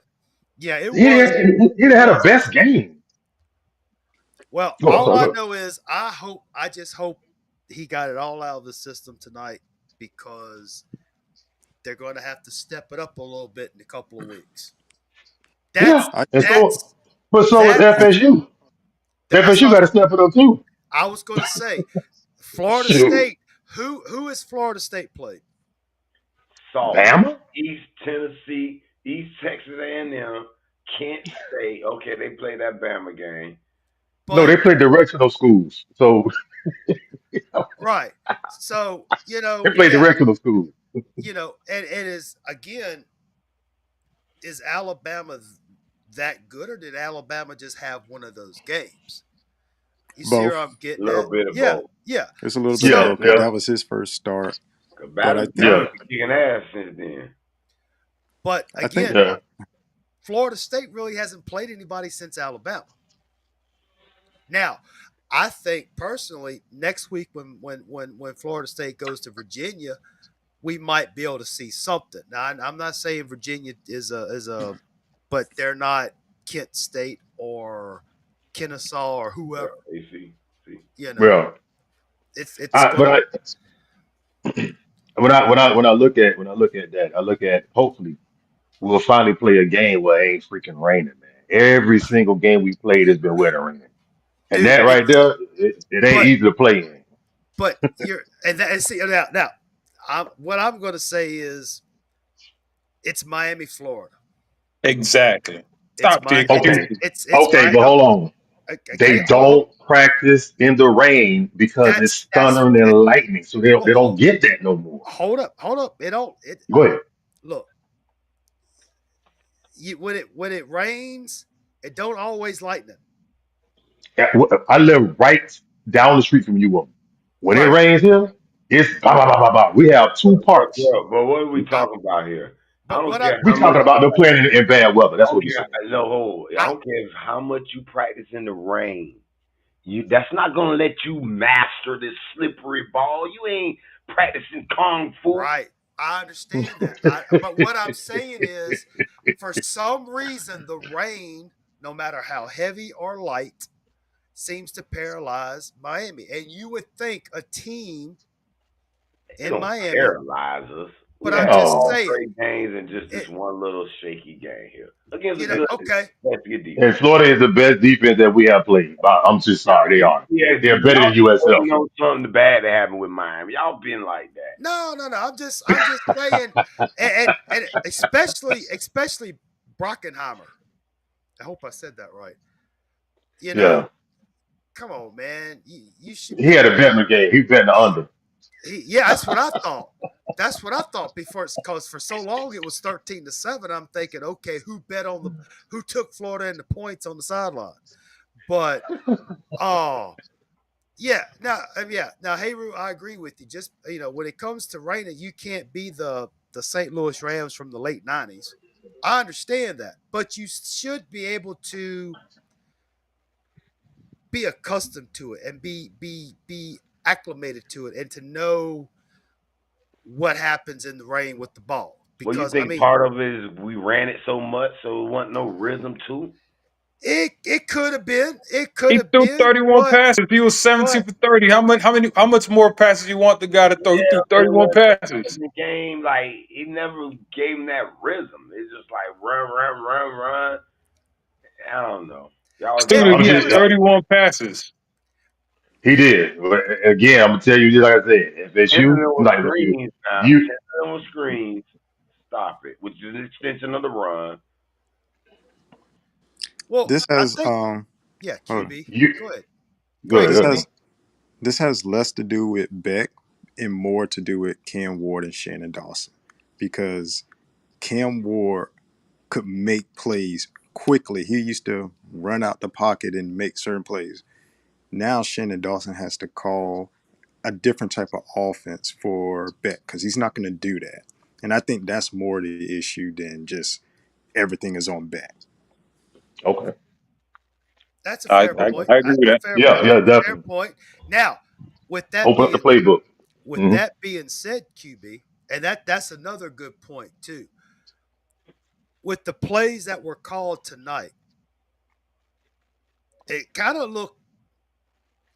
yeah, it he was. didn't, he It didn't have the was. best game. Well, Oh, I'm all sorry. I Go know is I just hope he got it all out of the system tonight because they're going to have to step it up a little bit in a couple of weeks. Yeah, That's I and that's but so is that is FSU. that's FSU what got to step it up too. I was going to say. Florida Shoot, State. Who has Florida State played? Soft. Bama. East Tennessee, East Texas A&M, Kent State. Okay, they play that Bama game. No, But they play directional schools. So right. So they play yeah, directional schools. and it is again, is Alabama that good, or did Alabama just have one of those games? You see where both. I'm A getting little at? bit of Yeah, both. yeah. It's a little bit of Yeah, So both because yeah, that was his first start. Cause But I Bama yeah, think been kicking ass since then. but I think again, yeah. Florida State really hasn't played anybody since Alabama. Now, I think personally, next week when Florida State goes to Virginia, we might be able to see something. Now, I'm not saying Virginia is a, but they're not Kent State or Kennesaw or Yeah, whoever. AC. See. You know, Well, it's I, going but to. I when I look at that, I look at hopefully we'll finally play a game where it ain't freaking raining, man. Every single game we played has been wet and raining, and Dude, that right it's there, it ain't but easy to play in. you're and see now. What I'm going to say is it's Miami, Florida. Exactly. It's Stop the my Okay, excuses. it's okay, my but hold on. okay. They don't practice in the rain because it's That's thundering and lightning, so they don't well, get that no more. hold up. It don't it Go ahead. look when it rains, it don't always lighten it. I live right down the street from you, woman. When it Right. rains here, it's blah blah blah blah blah. We have two parks. But what are we I, talking about here? I but don't what I care We how much talking you about them playing in bad weather. I That's don't what we care. saying. No, hold. I I don't care how much you practice in the rain. That's not gonna let you master this slippery ball. You ain't practicing kung fu. right. I understand that. But what I'm saying is, for some reason, the rain, no matter how heavy or light, seems to paralyze Miami. And you would think a team It in don't Miami, paralyze us. but We I'm had just two Oh, saying, straight games and just this it, one little shaky game here against a good, okay, that's good and defense. Florida is the best defense that we have played. I'm just sorry, they are. Yeah, They're better than y'all USF. waiting on something bad to happen with Miami. Y'all been like that. no. I'm just saying, and especially Brockenheimer. I hope I said that right. You Yeah, know, come on, man. You should he be had a able to. betting game. He betting the under. Yeah, that's what I thought. That's what I thought before, because for so long it was 13-7. I'm thinking, okay, who took Florida in the points on the sideline? But oh yeah, now Hayru, I agree with you. Just when it comes to raining, you can't be the St. Louis Rams from the late '90s. I understand that, but you should be able to be accustomed to it and be acclimated to it and to know what happens in the rain with the ball. Well, you Because I think mean, part of it is we ran it so much, so it wasn't no rhythm too? it could have been, it could He have threw been, 31 passes. He was 17 but for 30. How much more passes you want the guy to throw? He threw Yeah, but it 31 wasn't passes. in the game. Like it never gave him that rhythm. It's just like run, run, run, run. I don't know. Y'all, it, Student, y'all he it had just was yeah, 31 passes. he did. But again, I'm gonna tell you just like I said, if it's 10 of them you, were like screens now. you 10 of them were screens. Stop it. Which is an extension of the run. well, This I has think yeah, hold on. QB. you Go ahead. Go go ahead, ahead, This go ahead. QB. has this has less to do with Beck and more to do with Cam Ward and Shannon Dawson, because Cam Ward could make plays quickly. He used to run out the pocket and make certain plays. Now Shannon Dawson has to call a different type of offense for Beck because he's not going to do that. And I think that's more the issue than just everything is on Beck. Okay. That's a I, fair I, Okay. point. I agree with that. Yeah, yeah, Fair definitely. point. Now, with that Open up the being playbook. with Hmm. that being said, QB, and that's another good point too. With the plays that were called tonight, it kind of looked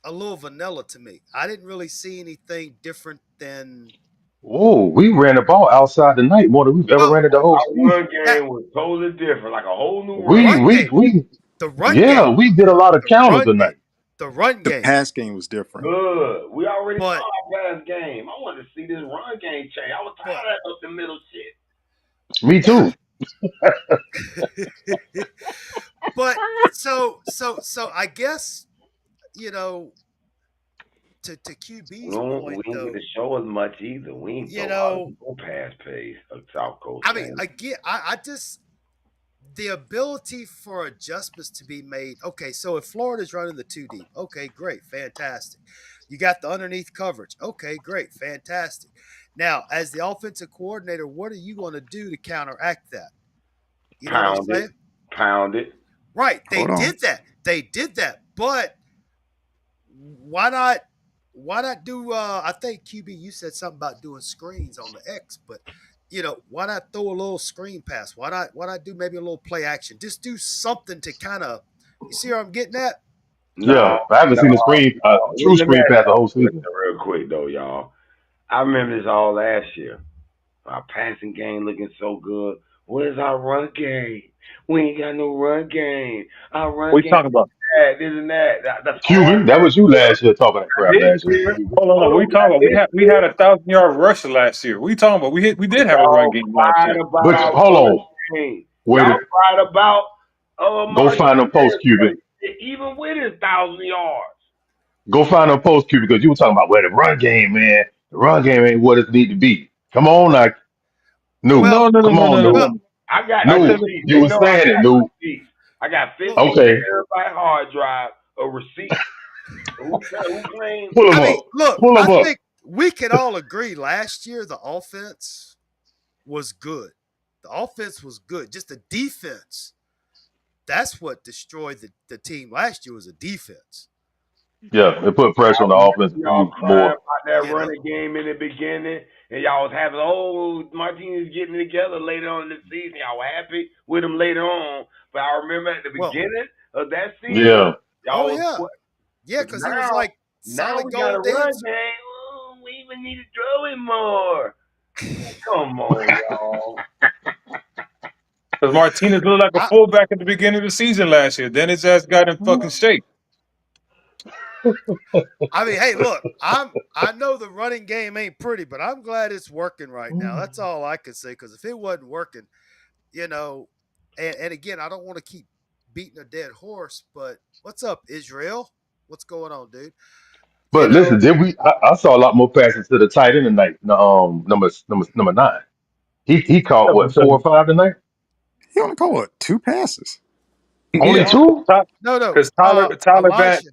a little vanilla to me. I didn't really see anything different than Whoa, we ran the ball outside the night more than we've ever well ran it the whole Our season. run that game was totally different, like a whole new the run. run game, We the run yeah, game, we did a lot of the counters run game, tonight. the run The game. pass game was different. Good. We already saw But our last game. I wanted to see this run game change. I was but tired of that up the middle shit. Me too. but so I guess you know to QB's We point didn't get though, to show as much either. We ain't you throw a lot of know, no pass plays of South Coast I mean, fans. again, I just the ability for adjustments to be made. Okay, so if Florida's running the two deep, okay, great, fantastic. You got the underneath coverage. Okay, great, fantastic. Now, as the offensive coordinator, what are you going to do to counteract that? You know what I'm Pound it. saying? Pound it. Right. They Hold on. did that. They did that. But why not do I think QB you said something about doing screens on the X, but why not throw a little screen pass? Why not do maybe a little play action? Just do something to kind of you see where I'm getting at? Yeah, No, I haven't no, seen a no. true Let me screen ask pass the y'all whole a question season. real quick though, y'all. I remember this all last year. Our passing game looking so good. Where's our run game? We ain't got no run game. Our run What you game talking about? that, this and that. That's all Cuban, that was you last year talking that crap this last year. year. Cuban. Hold on, no. Hold What on, you talking about? this We had year. 1,000-yard rusher last year. What you talking about? We did have a run Y'all game last cried year. about But our hold run on, game. wait, Y'all cried about go Martin find them post Cuban. even with his 1,000 yards. Go find them post Cuban because you were talking about the run game, man. The run game ain't what it need to be. Come on, now, new. Well, No, no, no, Come no, on, no, no, new. well, no. I got I the New. said, receipts. You They were know I saying it, got the new. receipts. I got look. 15 Okay, terabyte hard drive of receipts. Who claimed? pull I them mean, up. look. Pull I them up. think we can all agree last year the offense was good. The offense was good. Just the defense. That's what destroyed the team last year was the defense. Yeah, it put I pressure on the remember offensive y'all team crying more. about that You know. running game in the beginning, and y'all was having, oh, Martinez getting together later on in the season. Y'all were happy with him later on. But I remember at the Well, beginning of that season, Yeah. oh y'all was yeah. what? Yeah, But because he was like now solid we got a gold run dancer. game. Oh, we even need to throw him more. Come on, y'all. because Martinez looked like a I fullback at the beginning of the season last year. Then his ass got in fucking shape. I mean, hey, look, I know the running game ain't pretty, but I'm glad it's working right now. That's all I can say. Because if it wasn't working, you know, and again, I don't want to keep beating a dead horse, but what's up, Israel? What's going on, dude? You But know, listen, did we? I saw a lot more passes to the tight end tonight. Number 9. He caught Yeah, what because 4 or 5 tonight. He only caught what, 2 passes? Only Yeah, two? No. because Tyler Van Elijah.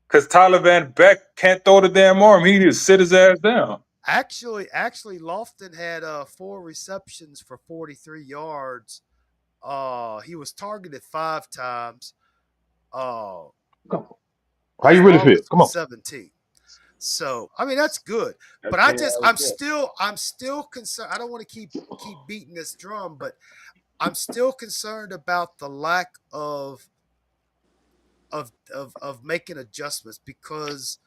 because Tyler Van Beck can't throw the damn arm. He just sit his ass down. Actually, Lofton had 4 receptions for 43 yards. He was targeted 5 times. Uh, Come on. How his you really feel? longest Come was on. 17. So I mean that's good. That's But 10 yards I'm still concerned. I don't want to keep beating this drum, but I'm still concerned about the lack of making adjustments because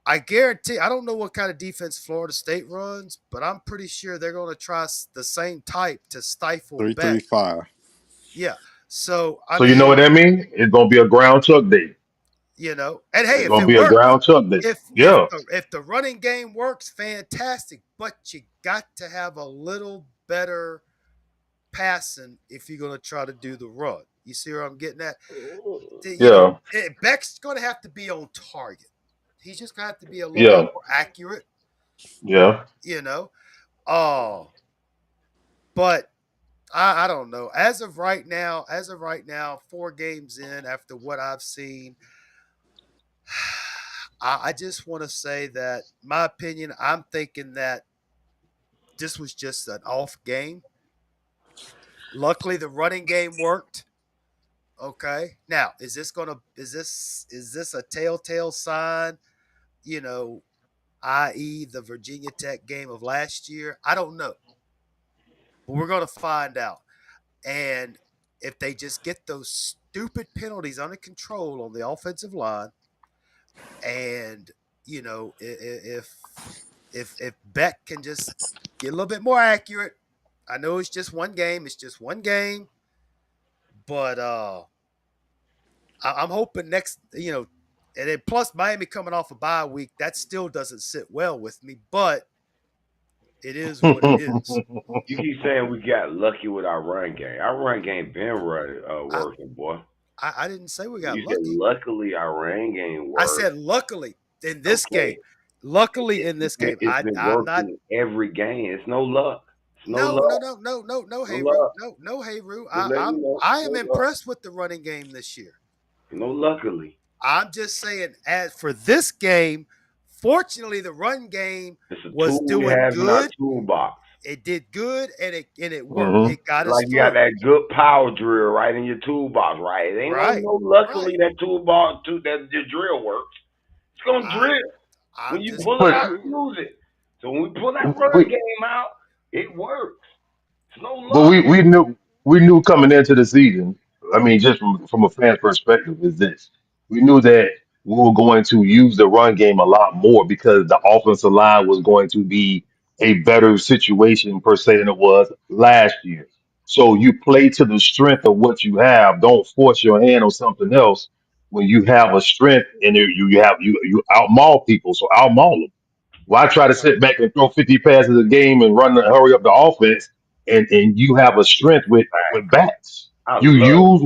I guarantee I don't know what kind of defense Florida State runs, but I'm pretty sure they're going to try the same type to stifle Beck. 3-3-5. Yeah. So I So you know what mean, that means? It's gonna be a ground chuck day. and hey, It's if gonna it be a works, ground chuck day. if if Yeah. the if the running game works, fantastic. But you got to have a little better passing if you're going to try to do the run. You see where I'm getting at? Yeah. Beck's going to have to be on target. He's just going to have to be a little bit Yeah. more accurate. Yeah. You know. Oh, but I don't know. As of right now, 4 games in, after what I've seen, I just want to say that my opinion. I'm thinking that this was just an off game. Luckily, the running game worked. Okay. Now, is this a telltale sign? You know, i.e., the Virginia Tech game of last year. I don't know, but we're going to find out. And if they just get those stupid penalties under control on the offensive line, and if Beck can just get a little bit more accurate, I know it's just one game. It's just one game, but I'm hoping next, and then plus Miami coming off a bye week, that still doesn't sit well with me, but it is what it is. You keep saying we got lucky with our run game. Our run game been I, working, boy. I didn't say we got You said lucky. luckily our run game I worked. said luckily in this game. Okay. Luckily in this game. It's been I'm not. working every game. It's no luck. It's no No, luck. no, no, no, no, no, No Hayru. luck. No, Hayru. Just letting you know. I No am luck. impressed with the running game this year. No luckily. I'm just saying, as for this game, fortunately, the run game It's a was tool we doing have in our good. toolbox. It did good, and it worked. hmm It got us Like you got through. that good power drill right in your toolbox, right? It ain't Right, no right. luckily that toolbox that your drill works. It's gonna I, drill. When I'm you just pull it But out, you use it. So when we pull that run we game out, it works. It's no but luck. we knew coming into the season. I mean, just from a fan perspective, is this we knew that we were going to use the run game a lot more because the offensive line was going to be a better situation per se than it was last year. So you play to the strength of what you have. Don't force your hand on something else when you have a strength and you outmaul people. So outmaul them. Why try to sit back and throw 50 passes a game and hurry up the offense and you have a strength with bats? I You love use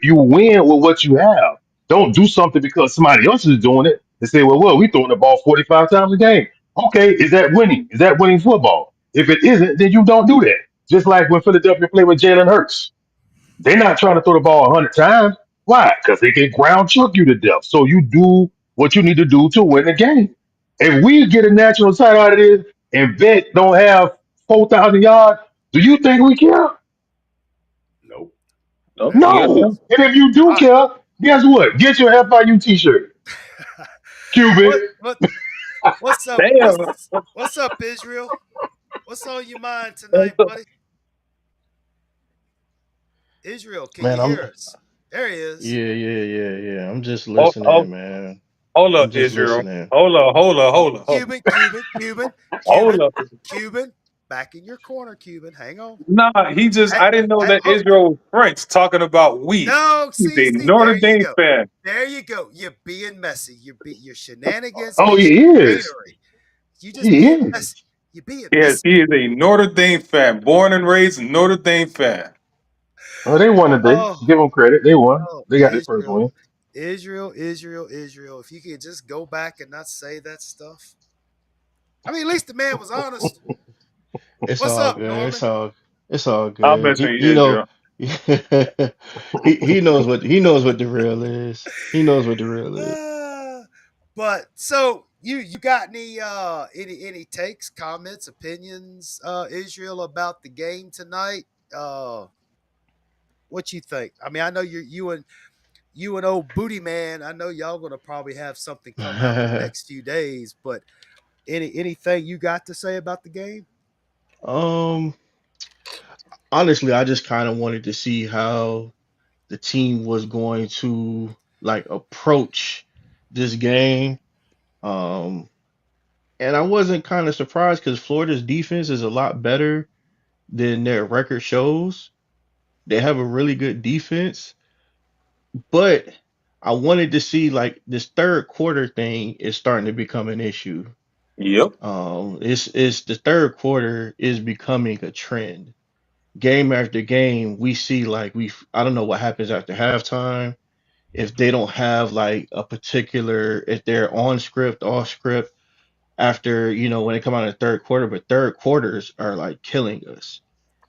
you win with what you have. Don't do something because somebody else is doing it and say, well, we throwing the ball 45 times a game. Okay, is that winning? Is that winning football? If it isn't, then you don't do that. Just like when Philadelphia played with Jalen Hurts. They're not trying to throw the ball 100 times. Why? Because they can ground chuck you to death. So you do what you need to do to win the game. If we get a national title out of this and Bet don't have 4,000 yards, do you think we care? nope. Nope, man. we got No. that. And if you do I, care, guess what? Get your FIU t-shirt. Cuban. what what's up? Damn. What's up, Israel? What's on your mind tonight, buddy? Israel, can you Man, I'm hear us? There he is. yeah. I'm just Oh, oh, listening, man. hold I'm up, just Israel. listening. Cuban, Cuban, Cuban, Hold Cuban, up. Cuban. Back in your corner, Cuban. Hang on. Nah, Hey, I didn't know hey, that oh, Israel was French talking about we. no, He's see, a see, Notre there you Dame go. fan. There you go. You're being messy. Your shenanigans Oh, and he is. chicanery. You just He being is. messy. You're being Yes, messy. he is a Notre Dame fan, born and raised Notre Dame fan. Oh, they won today. Oh, Give them credit. They won. oh, They got their first Israel, win. Israel. If you could just go back and not say that stuff. I mean, at least the man was honest. It's What's all up, good. Norman? It's all I'm good. messing with You know, Israel. he knows what the real is. He knows what the real is. But so you got any takes, comments, opinions, Israel, about the game tonight? Uh, what you think? I mean, I know you and old Booty Man. I know y'all gonna probably have something come out in the next few days. But anything you got to say about the game? um, Honestly, I just kind of wanted to see how the team was going to like approach this game. Um, and I wasn't kind of surprised because Florida's defense is a lot better than their record shows. They have a really good defense, but I wanted to see like this third quarter thing is starting to become an issue. Yep. It's the third quarter is becoming a trend. Game after game, we see like I don't know what happens after halftime if they don't have like a particular if they're on script, off script after when they come out in the third quarter, but third quarters are like killing us.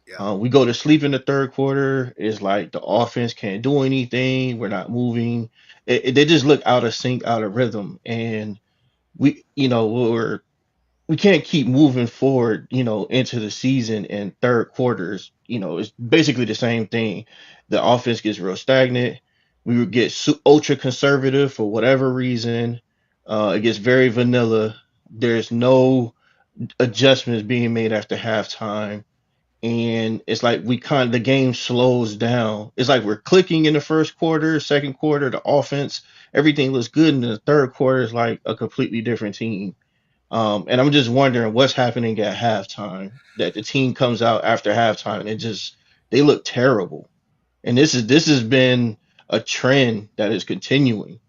Yeah, We go to sleep in the third quarter. It's like the offense can't do anything. We're not moving. They just look out of sync, out of rhythm, and we can't keep moving forward, into the season and third quarters. It's basically the same thing. The offense gets real stagnant. We would get ultra conservative for whatever reason. It gets very vanilla. There's no adjustments being made after halftime. And it's like the game slows down. It's like we're clicking in the first quarter, second quarter, the offense, everything looks good. And the third quarter is like a completely different team. And I'm just wondering what's happening at halftime. That the team comes out after halftime and they look terrible. And this has been a trend that is continuing.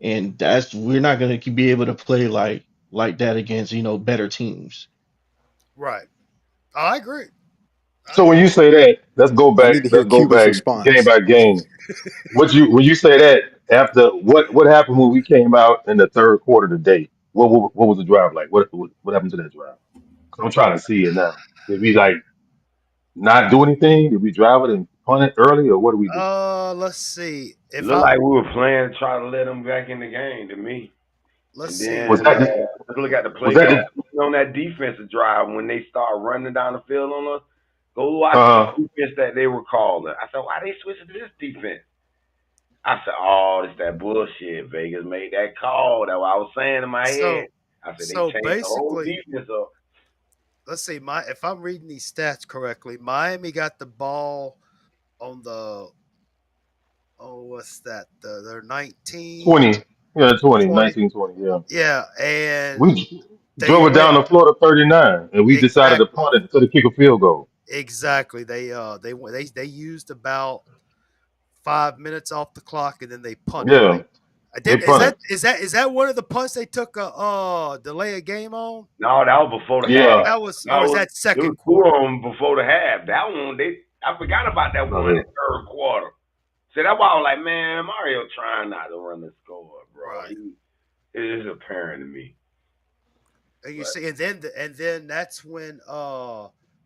And that's we're not going to be able to play like that against better teams. right. I agree. I So when you agree. say that, let's go I back. need to hear Let's go Cuba's back game response. by game. When you say that after what happened when we came out in the third quarter today? What was the drive like? What happened to that drive? 'Cause I'm trying to see it now. Did we like not do anything? Did we drive it and punt it early, or what do we do? Let's see. It If looked I like we were playing to try to let them back in the game to me. let's And see. Was then that the, let's look at the was play that call the on that defensive drive when they start running down the field on us. Go watch the uh defense that they were calling. I said, why they switching to this defense? I said, oh, it's that bullshit. Vegas made that call. That's what I was saying in my head. So I said they so changed the whole basically, defense up. let's see. My if I'm reading these stats correctly, Miami got the ball on the what's that? They're 19, 20? Yeah, 20, 20. 19, 20. Yeah, Yeah, and we they drove it went down to Florida 39, and we decided to exactly, punt it to the kick a field goal. exactly. They used about 5 minutes off the clock and then they punted. Yeah, I they did. Is punted. that is that one of the punts they took a delay a game on? No, that was before the half. Yeah, That was, That or is was that it was second two quarter? of them before the half. That one I forgot about that one in no, the third quarter. So that's why I was like, man, Mario trying not to run the score, bro. Right. It is apparent to me. And you But see, and then that's when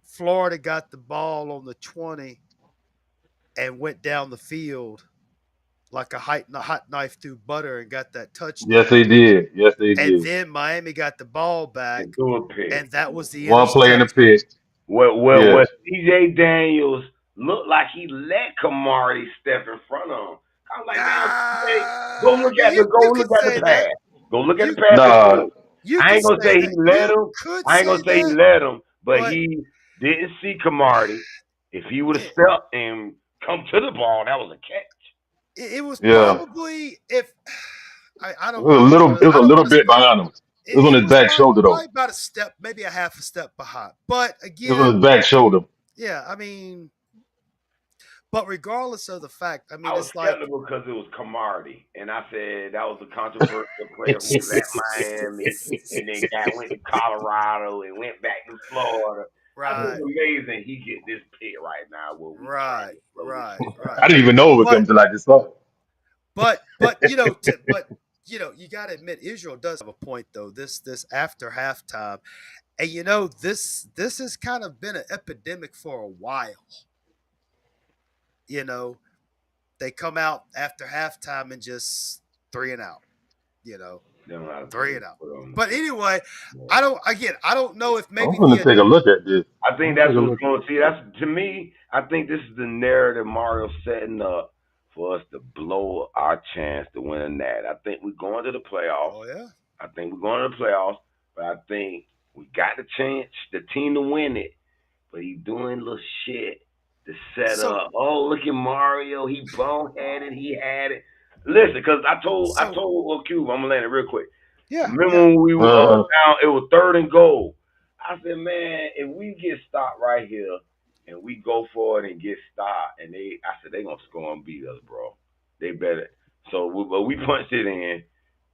Florida got the ball on the 20 and went down the field like a hot knife through butter and got that yes touchdown. they did. Yes they And did. then Miami got the ball and back, threw a pick. and that was the One play in the interception. pit. What Yes. CJ Daniels looked like he let Kamari step in front of him. I was like, damn, CJ, I mean, go you look could at the say that. pass. Go look at the You pass and see. Nah. you I could ain't gonna say say he that. let You him. could I ain't say gonna say he that, let him, but but he didn't see Kamari. If he would have it, stepped and come to the ball, that was a catch. it was Yeah. probably if I It don't was I a don't little. want It to was I a don't little want to bit speak. behind him. It was on It his was back shoulder probably though. about a step, maybe a half a step behind. But It was on again, his back shoulder. yeah, I mean, but regardless of the fact, I I mean, was it's like skeptical because it was Camardi, and I said that was a controversial player who was at Miami, and then went to Colorado and went back to Florida. I said right, it's amazing he get this pick right now where we trying right, to slow this right, shit right. I didn't even know it was But him till I just saw but you got to admit Israel does have a point though. This after halftime, and this has kind of been an epidemic for a while. you know, they come out after halftime and just 3-and-out, you know, They don't know how to put 3-and-out. put on the But field. anyway, Yeah. I don't know if I'm maybe gonna take a look at this. I I'm think gonna that's take a what's look at going to see. That's to me. I think this is the narrative Mario's setting up for us to blow our chance to win a nat. I think we're going to the playoffs. Oh yeah. I think we're going to the playoffs, but I think we got the chance, the team to win it. But he's doing little shit to set So up. Oh, look at Mario. He boneheaded. He had it. Listen, because I so told Cube, I'm gonna land it real quick. yeah, Remember yeah. when we this. were down? It was 3rd and goal. I said, man, if we get stopped right here and we go for it and get stopped, I said they gonna score and beat us, bro. They better. But we punched it in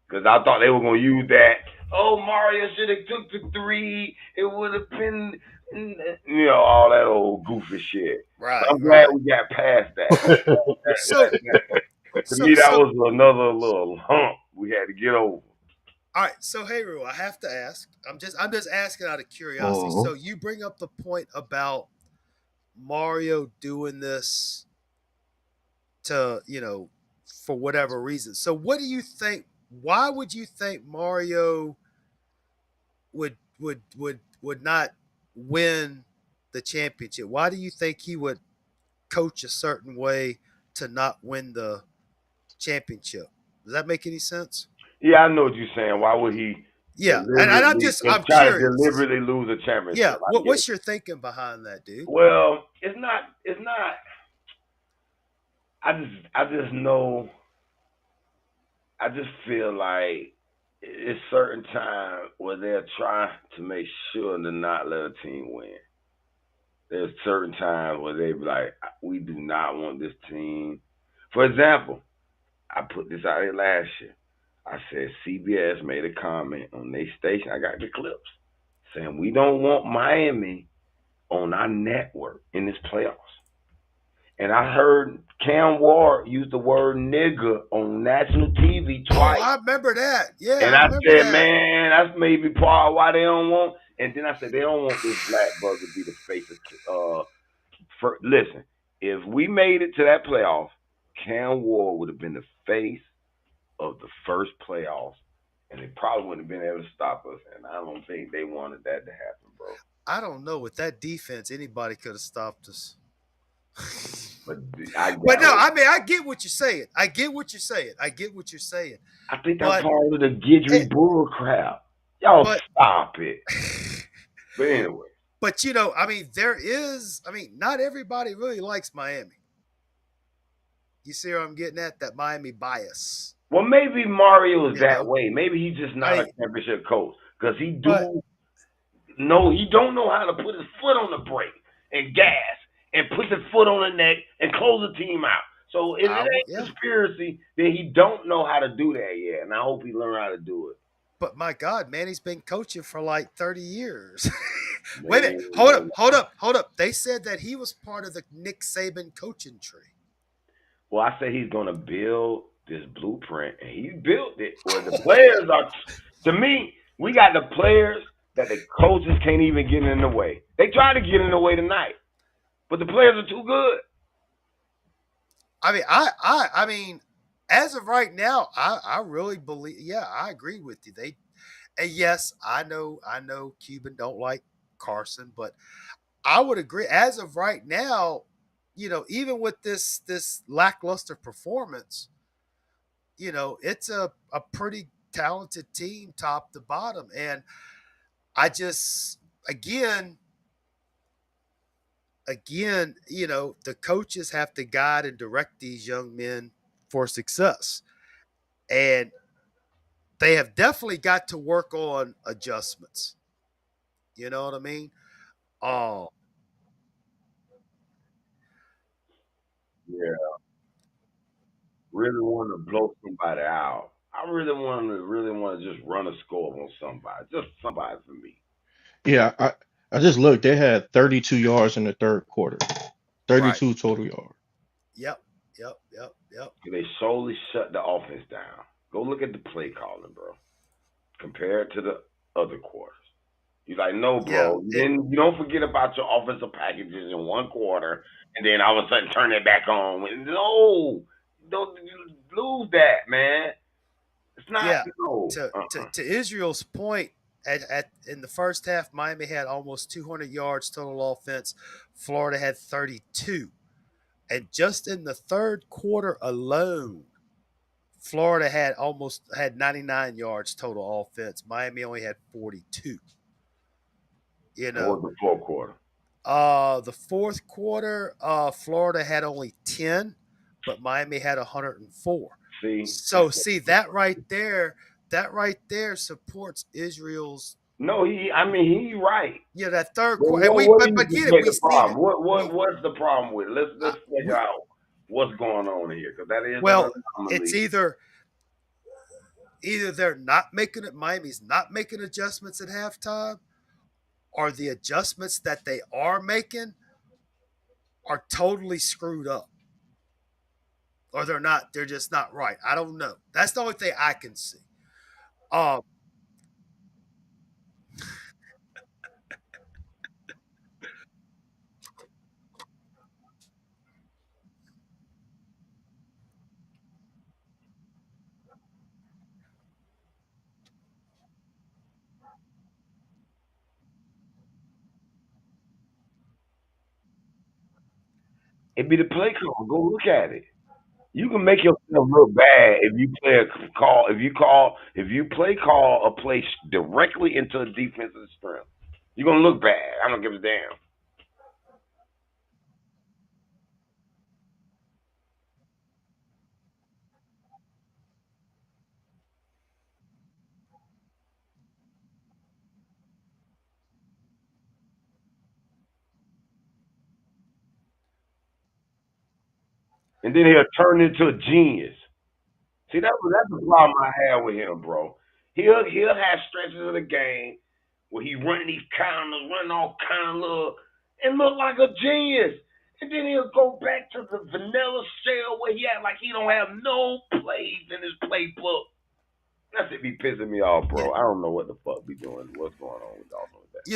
because I thought they were gonna use that. Oh, Mario should have took the 3. It would have been, all that old goofy shit. So Right, I'm glad right. we got past that. So To me, that so was another little hump we had to get over. all right, so hey Rue, I have to ask. I'm just asking out of curiosity. Mhm. So you bring up the point about Mario doing this to, for whatever reason. So what do you think, why would you think Mario would not win the championship? Why do you think he would coach a certain way to not win the championship? Does that make any sense? Yeah, I know what you're saying. Why would he Yeah, and deliberately I'm try to curious. deliberately lose a Yeah, championship? I get it. what's your thinking behind that, dude? Well, it's not. It's not. I just know. I just feel like it's certain time where they're trying to make sure to not let a team win. There's certain times where they be like, we do not want this team. For example, I put this out there last year. I said CBS made a comment on their station. I got the clips saying we don't want Miami on our network in this playoffs. And I heard Cam Ward use the word nigger on national TV Oh, twice. I remember that. Yeah, And I I remember said, that. man, that's maybe part of why they don't want. And then I said they don't want this black brother to be the face of. Listen, if we made it to that playoff, Cam Ward would have been the face of the first playoffs, and they probably wouldn't have been able to stop us. And I don't think they wanted that to happen, bro. I don't know. With that defense, anybody could have stopped us. But I But no, got. I mean, I get what you're saying. I get what you're saying. I get what you're saying. I think that's But, part of the Gidry it, bull crap. Y'all but, stop it. But anyway. but I mean, not everybody really likes Miami. You see where I'm getting at? That Miami bias. Well, maybe Mario is You that know, way. Maybe he's just not a I championship coach because but he don't know how to put his foot on the brake and gas and put his foot on the neck and close the team out. So if it ain't yeah. conspiracy, then he don't know how to do that yet, and I hope he learn how to do it. But my God, man, he's been coaching for like 30 years. Wait a minute. Man, Hold up. They said that he was part of the Nick Saban coaching tree. well, I say he's gonna build this blueprint, and he built it. Where the players are, to me, we got the players that the coaches can't even get in the way. They tried to get in the way tonight, but the players are too good. I mean, I mean, as of right now, I really believe. Yeah, I agree with you. And yes, I know, Cuban don't like Carson, but I would agree. As of right now, even with this lackluster performance, it's a pretty talented team, top to bottom, and I just again, the coaches have to guide and direct these young men for success. And they have definitely got to work on adjustments. You know what I mean? Oh, Yeah, really want to blow somebody out. I really want to just run a score on somebody, just somebody for me. Yeah, I just looked. They had 32 yards in the third quarter, right. 32 total yards. Yep. Yep. They solely shut the offense down. Go look at the play calling, bro. Compare it to the other quarters. He's like, no, Yeah, bro. Then you don't forget about your offensive packages in one quarter, and then all of a sudden turn it back on. No, don't lose that, man. It's not yeah. no. To Israel's point, at in the first half, Miami had almost 200 yards total offense. Florida had 32, and just in the third quarter alone, Florida had 99 yards total offense. Miami only had 42. You What was know, the fourth quarter? the fourth quarter, Florida had only 10, but Miami had 104. See, So see that right there supports Israel's. no, I mean, he right. Yeah, that third But quarter, and what do but you again, think we the seen it. problem? We What's the problem with it? Let's figure we out what's going on here because that is an well, it's anomaly. either they're not making it. Miami's not making adjustments at halftime, or the adjustments that they are making are totally screwed up, or they're not. They're just not right. I don't know. That's the only thing I can see. Um, It be the play call. Go look at it. You can make yourself look bad if you play a call. If you play call a play directly into a defensive strength, you're gonna look bad. I don't give a damn. And then he'll turn into a genius. See, that's the problem I have with him, bro. He'll have stretches of the game where he running these counters, running all kind of little, and look like a genius. And then he'll go back to the vanilla shell where he act like he don't have no plays in his playbook. That's it be pissing me off, you, bro. I don't know what the fuck be doing. What's going on with Dawson with that?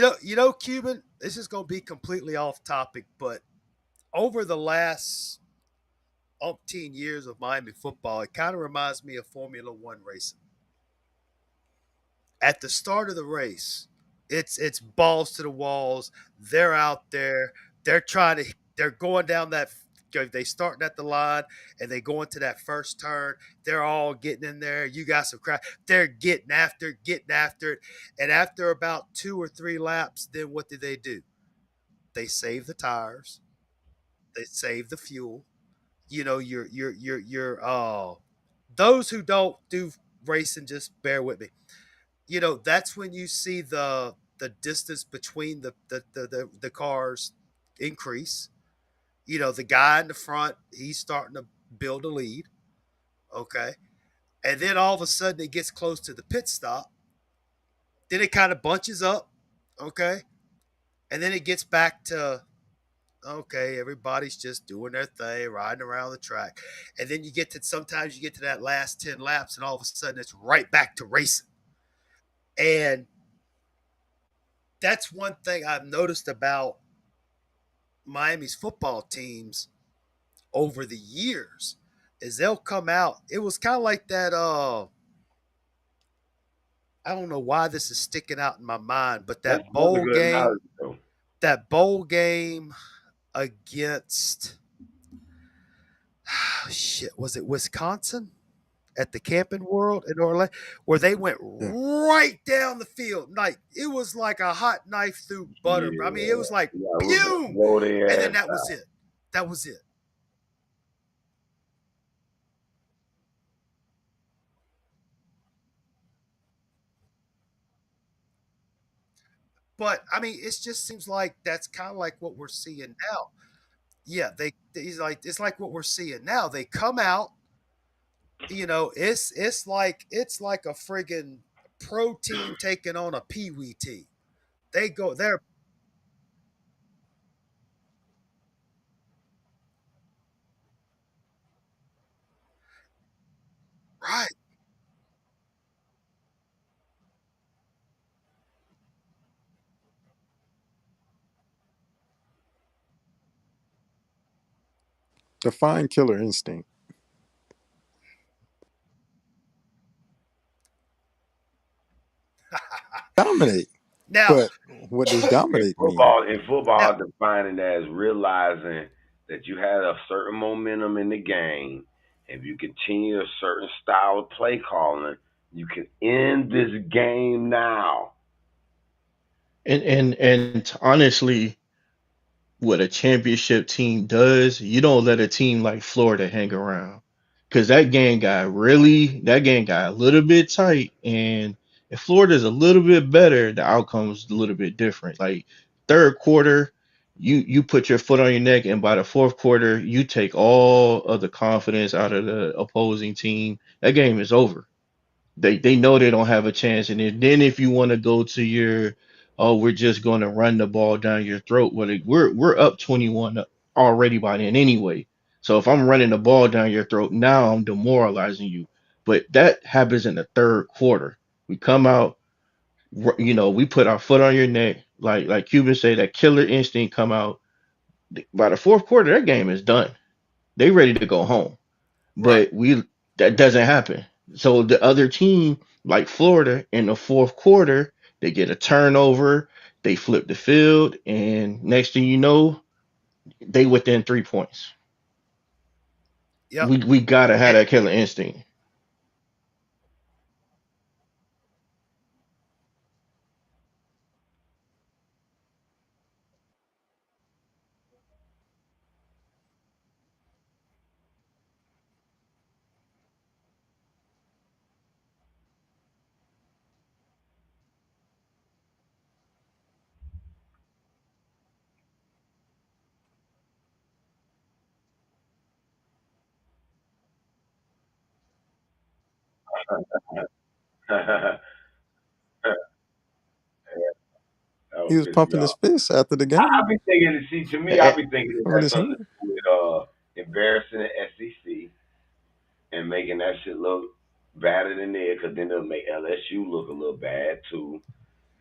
Cuban. This is going to be completely off topic, but over the last umpteen years of Miami football, it kind of reminds me of Formula One racing. At the start of the race, it's balls to the walls. They're out there. They're trying to. They're going down that. They starting at the line and they go into that first turn. They're all getting in there. You got some crowd. They're getting after it. And after about 2 or 3 laps, then what do? They save the tires. They save the fuel. You're those who don't do racing, just bear with me. That's when you see the distance between the cars increase. The guy in the front, he's starting to build a lead. Okay. And then all of a sudden it gets close to the pit stop. Then it kind of bunches up. Okay. And then it gets back to, okay, everybody's just doing their thing, riding around the track. And then sometimes you get to that last 10 laps and all of a sudden it's right back to racing. And that's one thing I've noticed about Miami's football teams over the years is they'll come out. It was kind of like that. I don't know why this is sticking out in my mind, but That's that a bowl good game, analogy, though. that bowl game against shit, was it Wisconsin at the Camping World in Orlando, where they went Yeah. right down the field, like it was like a hot knife through butter. I mean, it Yeah, was like yeah, boom, blow and their then ass that was out. it. That was it. But I mean, it just seems like that's kind of like what we're seeing now. Yeah, he's like it's like what we're seeing now. They come out, it's like a friggin' pro team taking on a pee wee team. They're right. Define killer instinct. Dominate. Now, But what does dominate mean? In football, now, I define it as realizing that you had a certain momentum in the game. If you continue a certain style of play calling, you can end this game now. And honestly, what a championship team does, you don't let a team like Florida hang around. Cause that game got a little bit tight. And if Florida's a little bit better, the outcome's a little bit different. Like third quarter, you put your foot on your neck, and by the fourth quarter, you take all of the confidence out of the opposing team. That game is over. They know they don't have a chance. And then if you want to go to your, oh, we're just going to run the ball down your throat. Well, we're up 21 already by then anyway. So if I'm running the ball down your throat now, I'm demoralizing you. But that happens in the third quarter. We come out, we put our foot on your neck, like Cuban say, that killer instinct come out. By the fourth quarter, that game is done. They ready to go home, right. but we that doesn't happen. So the other team, like Florida, in the fourth quarter, they get a turnover, they flip the field, and next thing you know, they within 3 points. Yep. We gotta have And, that killer instinct. that He would was piss me pumping his off. fist after the I game. be thinking, see, to me, I Eh, be thinking it Rubbing has his something to hand. do with embarrassing the SEC and making that shit look badder than there, because then it'll make LSU look a little bad too.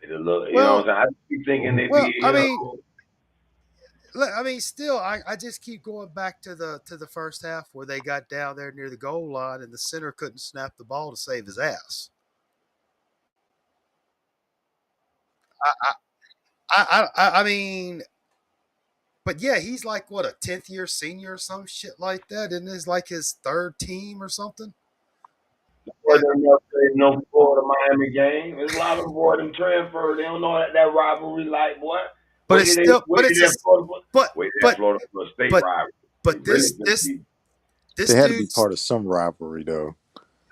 It'll look, you know what well, I'm saying? I just be thinking they be, I mean, still, I just keep going back to the first half where they got down there near the goal line and the center couldn't snap the ball to save his ass. I I mean, but yeah, he's like what, a 10th year senior or some shit like that, and it's like his third team or something. boy, them play no Florida Miami game. There's a lot of boy them transfer. They don't know that rivalry like boy. But it's still, but Wait it's till a, that Florida but wait till that but Florida State but rivalry. They but really gonna be this They had to be dude's, part of some rivalry, though.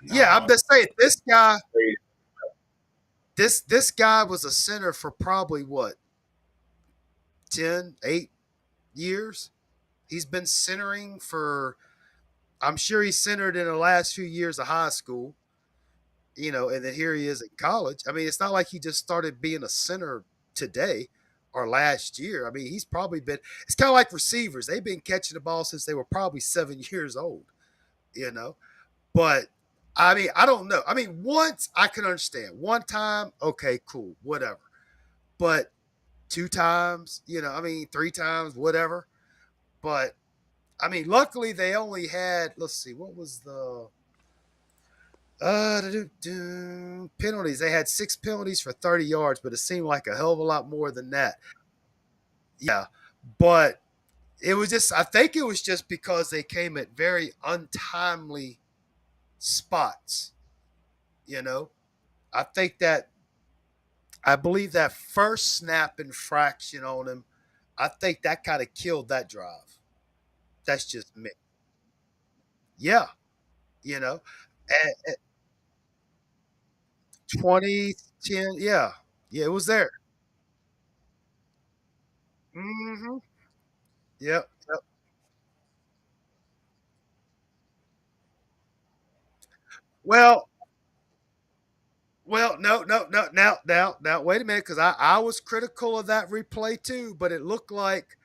yeah, I'm no. just saying this guy, Crazy. this guy was a center for probably what, 8 years. He's been centering for, I'm sure he's centered in the last few years of high school, and then here he is in college. I mean, it's not like he just started being a center today or last year. I mean, he's probably been, it's kind of like receivers. They've been catching the ball since they were probably 7 years old, you know? But I mean, I don't know. I mean, once I can understand. One time, okay, cool, whatever. But two times, I mean, three times, whatever. But I mean, luckily they only had, let's see, what was the penalties? They had 6 penalties for 30 yards, but it seemed like a hell of a lot more than that. Yeah. But it was just, I think it was just because they came at very untimely spots, you know? I think that, I believe that first snap infraction on him, I think that kind of killed that drive. That's just me. Yeah. You know, at 2010, yeah. Yeah, it was there. Hmm. Yep. Yep. Well, no, no, no. Now, wait a minute, because I was critical of that replay too, but it looked like,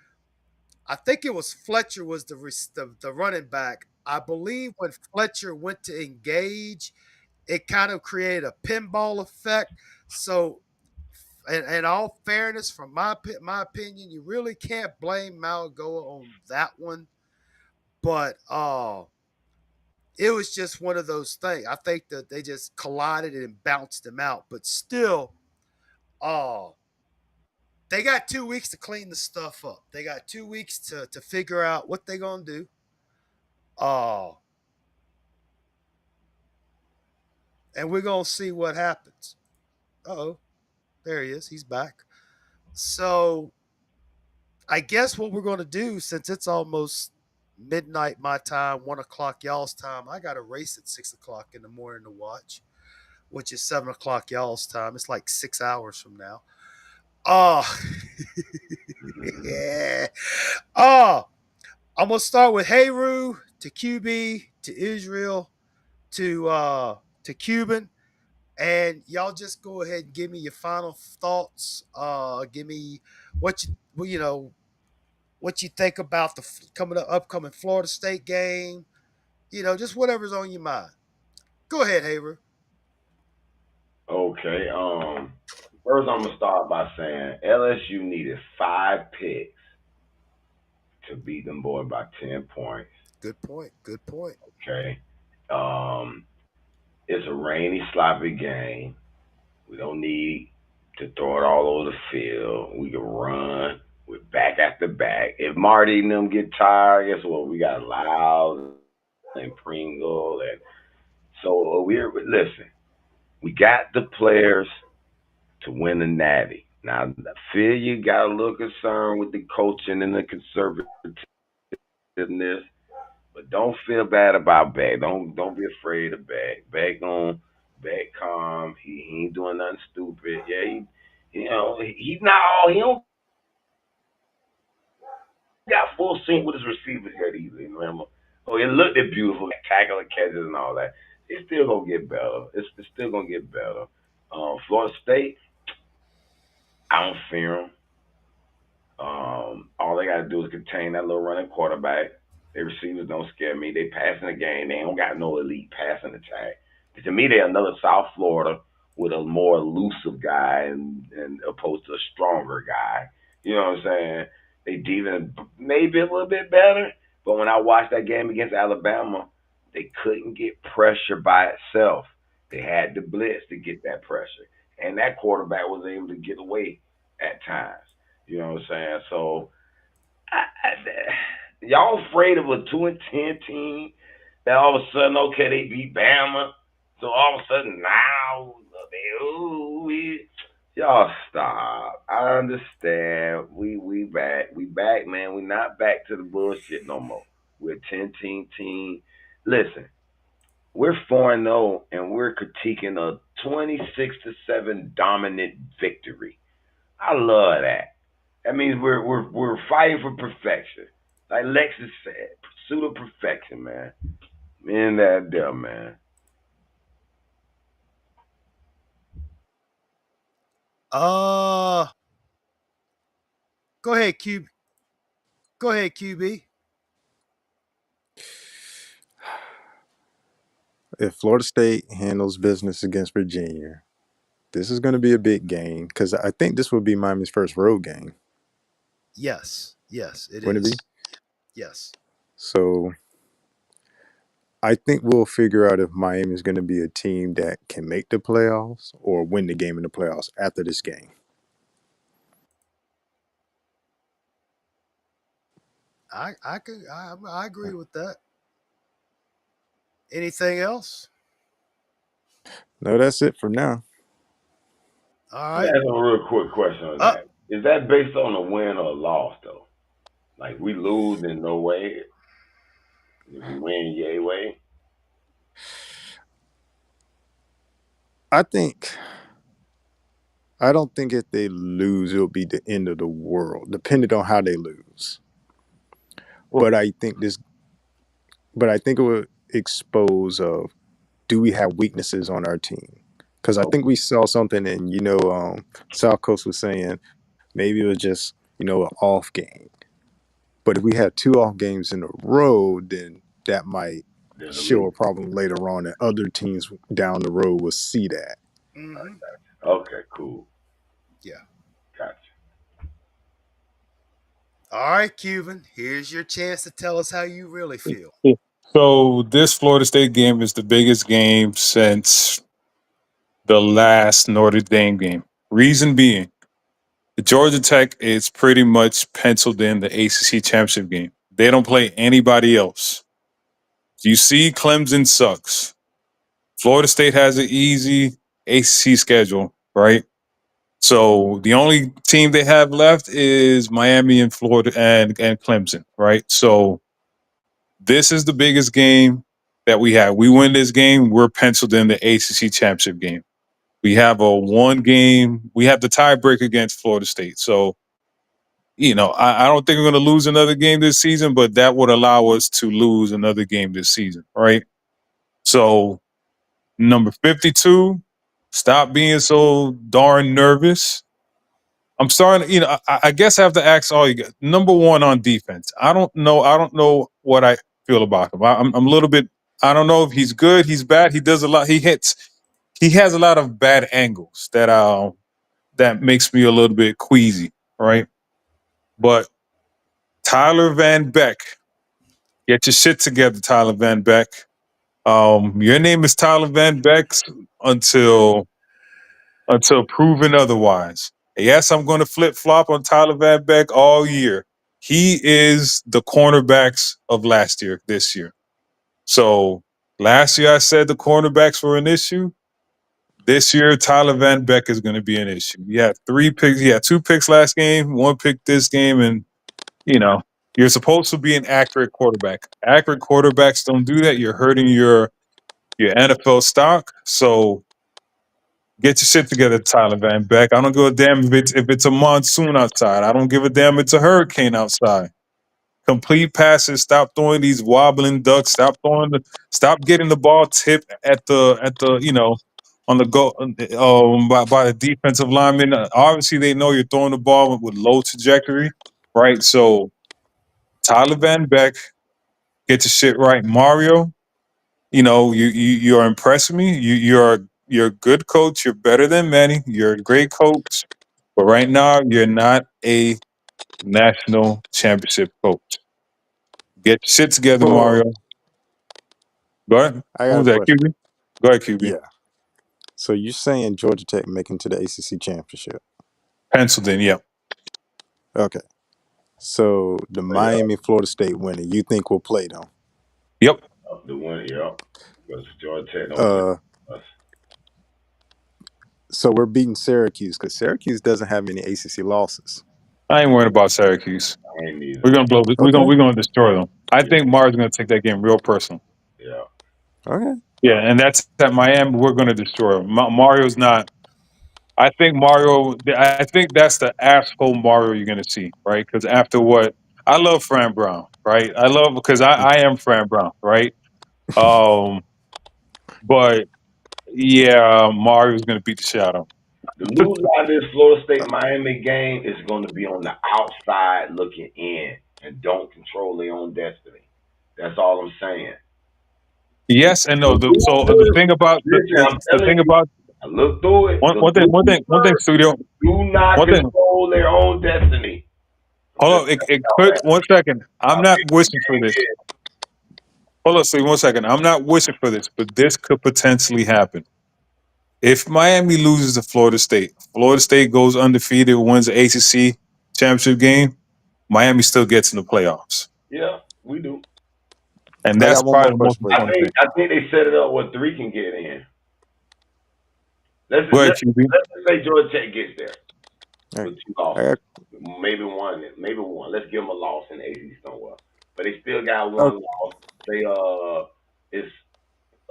I think it was Fletcher was the running back. I believe when Fletcher went to engage, it kind of created a pinball effect. So, in all fairness, from my opinion, you really can't blame Malgoa on that one. But it was just one of those things. I think that they just collided and bounced them out. But still, uh, they got 2 weeks to clean the stuff up. They got 2 weeks to figure out what they're gonna do. Uh, and we're gonna see what happens. Oh, there he is. He's back. So I guess what we're gonna do, since it's almost midnight my time, 1 o'clock y'all's time, I got a race at 6 o'clock in the morning to watch, which is 7 o'clock y'all's time. It's like 6 hours from now. Oh, yeah. Oh, I'm gonna start with Heru to QB to Israel to Cuban, and y'all just go ahead and give me your final thoughts. Give me what you well, you know what you think about the upcoming Florida State game. Just whatever's on your mind. Go ahead, Heru. Okay. First I'm gonna start by saying LSU needed 5 picks to beat them boy by 10 points. Good point. Good point. Okay. Um, it's a rainy, sloppy game. We don't need to throw it all over the field. We can run. We're back after back. If Marty and them get tired, guess what? We got Lyles and Pringle, and so we're listen. We got the players to win the Natty. Now, I feel you got a little concern with the coaching and the conservativeness, but don't feel bad about Beck. Don't be afraid of Beck. Beck calm. He ain't doing nothing stupid. Yeah, he's not all he don't got full sync with his receivers yet either. You remember? Oh, it looked it beautiful, tackle and catches and all that. It's still gonna get better. It's still gonna get better. Florida State, I don't fear them. All they got to do is contain that little running quarterback. Their receivers don't scare me. They passing the game. They don't got no elite passing attack. To me, they're another South Florida with a more elusive guy and opposed to a stronger guy. You know what I'm saying? They defense maybe a little bit better, but when I watched that game against Alabama, they couldn't get pressure by itself. They had the blitz to get that pressure, and that quarterback was able to get away at times. You know what I'm saying? So y'all afraid of a 2-10 team that all of a sudden, okay, they beat Bama, so all of a sudden now y'all stop. I understand. We back, man. We not back to the bullshit no more. We're a 10-team. Listen, we're 4-0 and we're critiquing a 26-7 dominant victory. I love that. That means we're fighting for perfection. Like Lexus said, pursuit of perfection, man. Man, that there, man. Uh, go ahead, QB. Go ahead, QB. If Florida State handles business against Virginia, this is going to be a big game because I think this will be Miami's first road game. Yes, yes, it Wouldn't it is. be? Yes. So I think we'll figure out if Miami is going to be a team that can make the playoffs or win the game in the playoffs after this game. I agree with that. Anything else? No, that's it for now. All Let me right. ask a real quick question on Uh, that. Is that based on a win or a loss, though? Like, we lose in no way. If we win, yay way. I don't think if they lose, it'll be the end of the world, depending on how they lose. Well, But I think it will expose of do we have weaknesses on our team? Because I oh, think we saw something, and South Coast was saying maybe it was just an off game. But if we had two off games in a row, then that might there's a show lead. a problem later on, and other teams down the road will see that. mm-hmm. Okay, cool. Yeah. Gotcha. All right, Cuban, here's your chance to tell us how you really feel. So this Florida State game is the biggest game since the last Notre Dame game. Reason being, the Georgia Tech is pretty much penciled in the ACC championship game. They don't play anybody else. You see, Clemson sucks. Florida State has an easy ACC schedule, right? So the only team they have left is Miami and Florida and Clemson, right? So this is the biggest game that we have. We win this game, we're penciled in the ACC championship game. We have a one game. We have the tiebreak against Florida State. So, I don't think we're going to lose another game this season, but that would allow us to lose another game this season, right? So, number 52, stop being so darn nervous. I'm starting, I guess I have to ask all you guys. Number one on defense. I don't know what I feel about him. I'm a little bit, I don't know if he's good, he's bad. He does a lot. He has a lot of bad angles that makes me a little bit queasy, right? But Tyler Van Beck, get your shit together, Tyler Van Beck. Your name is Tyler Van Beck until proven otherwise. Yes, I'm going to flip flop on Tyler Van Beck all year. He is the cornerbacks of last year, this year. So last year I said the cornerbacks were an issue. This year, Tyler Van Beck is going to be an issue. He had 3 picks. He had 2 picks last game, 1 pick this game, and you're supposed to be an accurate quarterback. Accurate quarterbacks don't do that. You're hurting your NFL stock. So get your shit together, Tyler Van Beck. I don't give a damn if it's a monsoon outside. I don't give a damn if it's a hurricane outside. Complete passes. Stop throwing these wobbling ducks. Stop getting the ball tipped at the on the go by the defensive lineman. Obviously, they know you're throwing the ball with low trajectory, right? So Tyler Van Beck, get your shit right. Mario, you're impressing me. You're a good coach. You're better than many. You're a great coach, but right now you're not a national championship coach. Get your shit together, Oh, Mario. Go ahead. I Who got a was that? question. QB? Go ahead, QB. Yeah. So you're saying Georgia Tech making to the ACC championship? Penciled in. Yeah. Okay. So the But yeah, Miami Florida State winner, you think will play them? Yep. the one, yeah. Because Georgia Tech don't play Uh, us. so we're beating Syracuse because Syracuse doesn't have any ACC losses. I ain't worried about Syracuse. I ain't We're either. gonna blow. Okay. We're gonna destroy them. I Yeah, think Mario's gonna take that game real personal. yeah. Okay. Yeah, and that's at Miami. We're gonna destroy them. Mario's not. I think Mario. I think that's the asshole Mario you're gonna see, right? Because after what I love, Fran Brown, right? I love because I am Fran Brown, right? Um, but yeah, Mario's gonna beat the shit out of The lose out of this Florida State Miami game is going to be on the outside looking in and don't control their own destiny. That's all I'm saying. Yes and no. The So the losers, thing about listen, I'm the telling thing you, about I looked through it. The one thing, losers studio. do not One thing. control their own destiny. I'm Hold just on. It telling y'all could. that. 1 second. I'm How not big the wishing for game this. is. Hold on, see 1 second. I'm not wishing for this, but this could potentially happen. If Miami loses to Florida State goes undefeated, wins the ACC championship game, Miami still gets in the playoffs, Yeah, we do. and I that's got one more probably the most question for you. important thing. I think they set it up where 3 can get in. Let's Go ahead, let's QB. let's just say Georgia Tech gets there All right. with 2 I losses, got, maybe one, maybe one. Let's give them a loss in the ACC somewhere, but they still got oh, 1 loss. They it's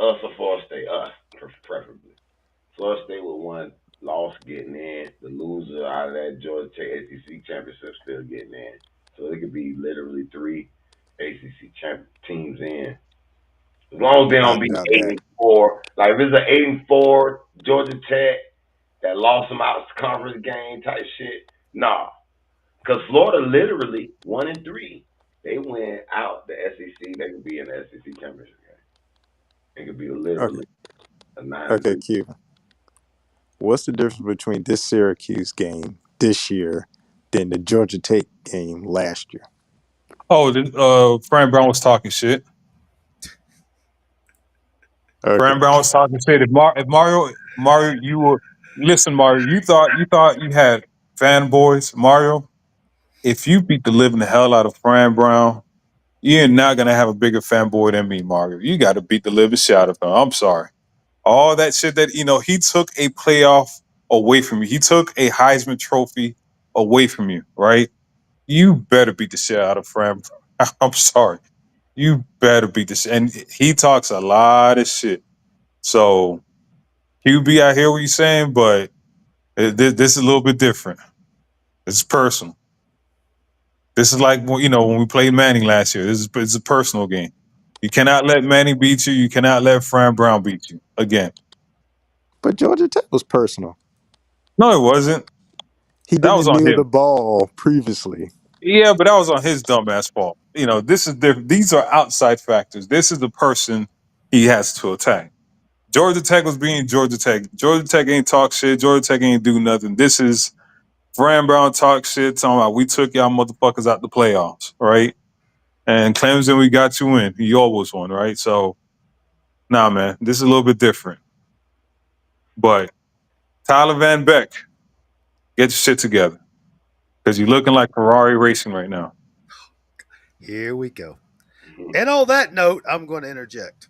us or Florida State, us preferably. Florida State with 1 loss getting in. The loser out of that Georgia Tech ACC championship still getting in. So it could be literally 3 ACC teams in. As long as they I don't be got eight that. and four. Like if it's an 8-4 Georgia Tech that lost them out conference game type shit, nah. Because Florida literally 1-3. They went out the SEC. They could be in the SEC championship game. It could be Okay. literally a Okay, 9-3. Q. What's the difference between this Syracuse game this year than the Georgia Tech game last year. Oh, Fran Brown was talking shit. Okay. Fran Brown was talking shit. If Mario, you were listen, Mario. You thought you had fanboys, Mario. If you beat the living the hell out of Fran Brown, you're not gonna have a bigger fanboy than me, Mario. You got to beat the living shit out of him. I'm sorry. All that shit that he took a playoff away from you. He took a Heisman Trophy away from you, right? You better beat the shit out of Fran. I'm sorry. You better beat the shit. And he talks a lot of shit. So QB, I hear what you're saying, but this is a little bit different. It's personal. This is like when we played Manning last year. It's a personal game. You cannot let Manning beat you. You cannot let Fran Brown beat you again. But Georgia Tech was personal. No, it wasn't. He That was didn't on kneel the him. ball previously. Yeah, but that was on his dumbass fault. This is different. These are outside factors. This is the person he has to attack. Georgia Tech was being Georgia Tech. Georgia Tech ain't talk shit. Georgia Tech ain't do nothing. This is Fran Brown talk shit, talking about we took y'all motherfuckers out the playoffs, right? And Clemson, we got you in. You always won, right? So, nah, man, this is a little bit different. But Tyler Van Beck, get your shit together. Because you're looking like Ferrari racing right now. Here we go. And on that note, I'm going to interject.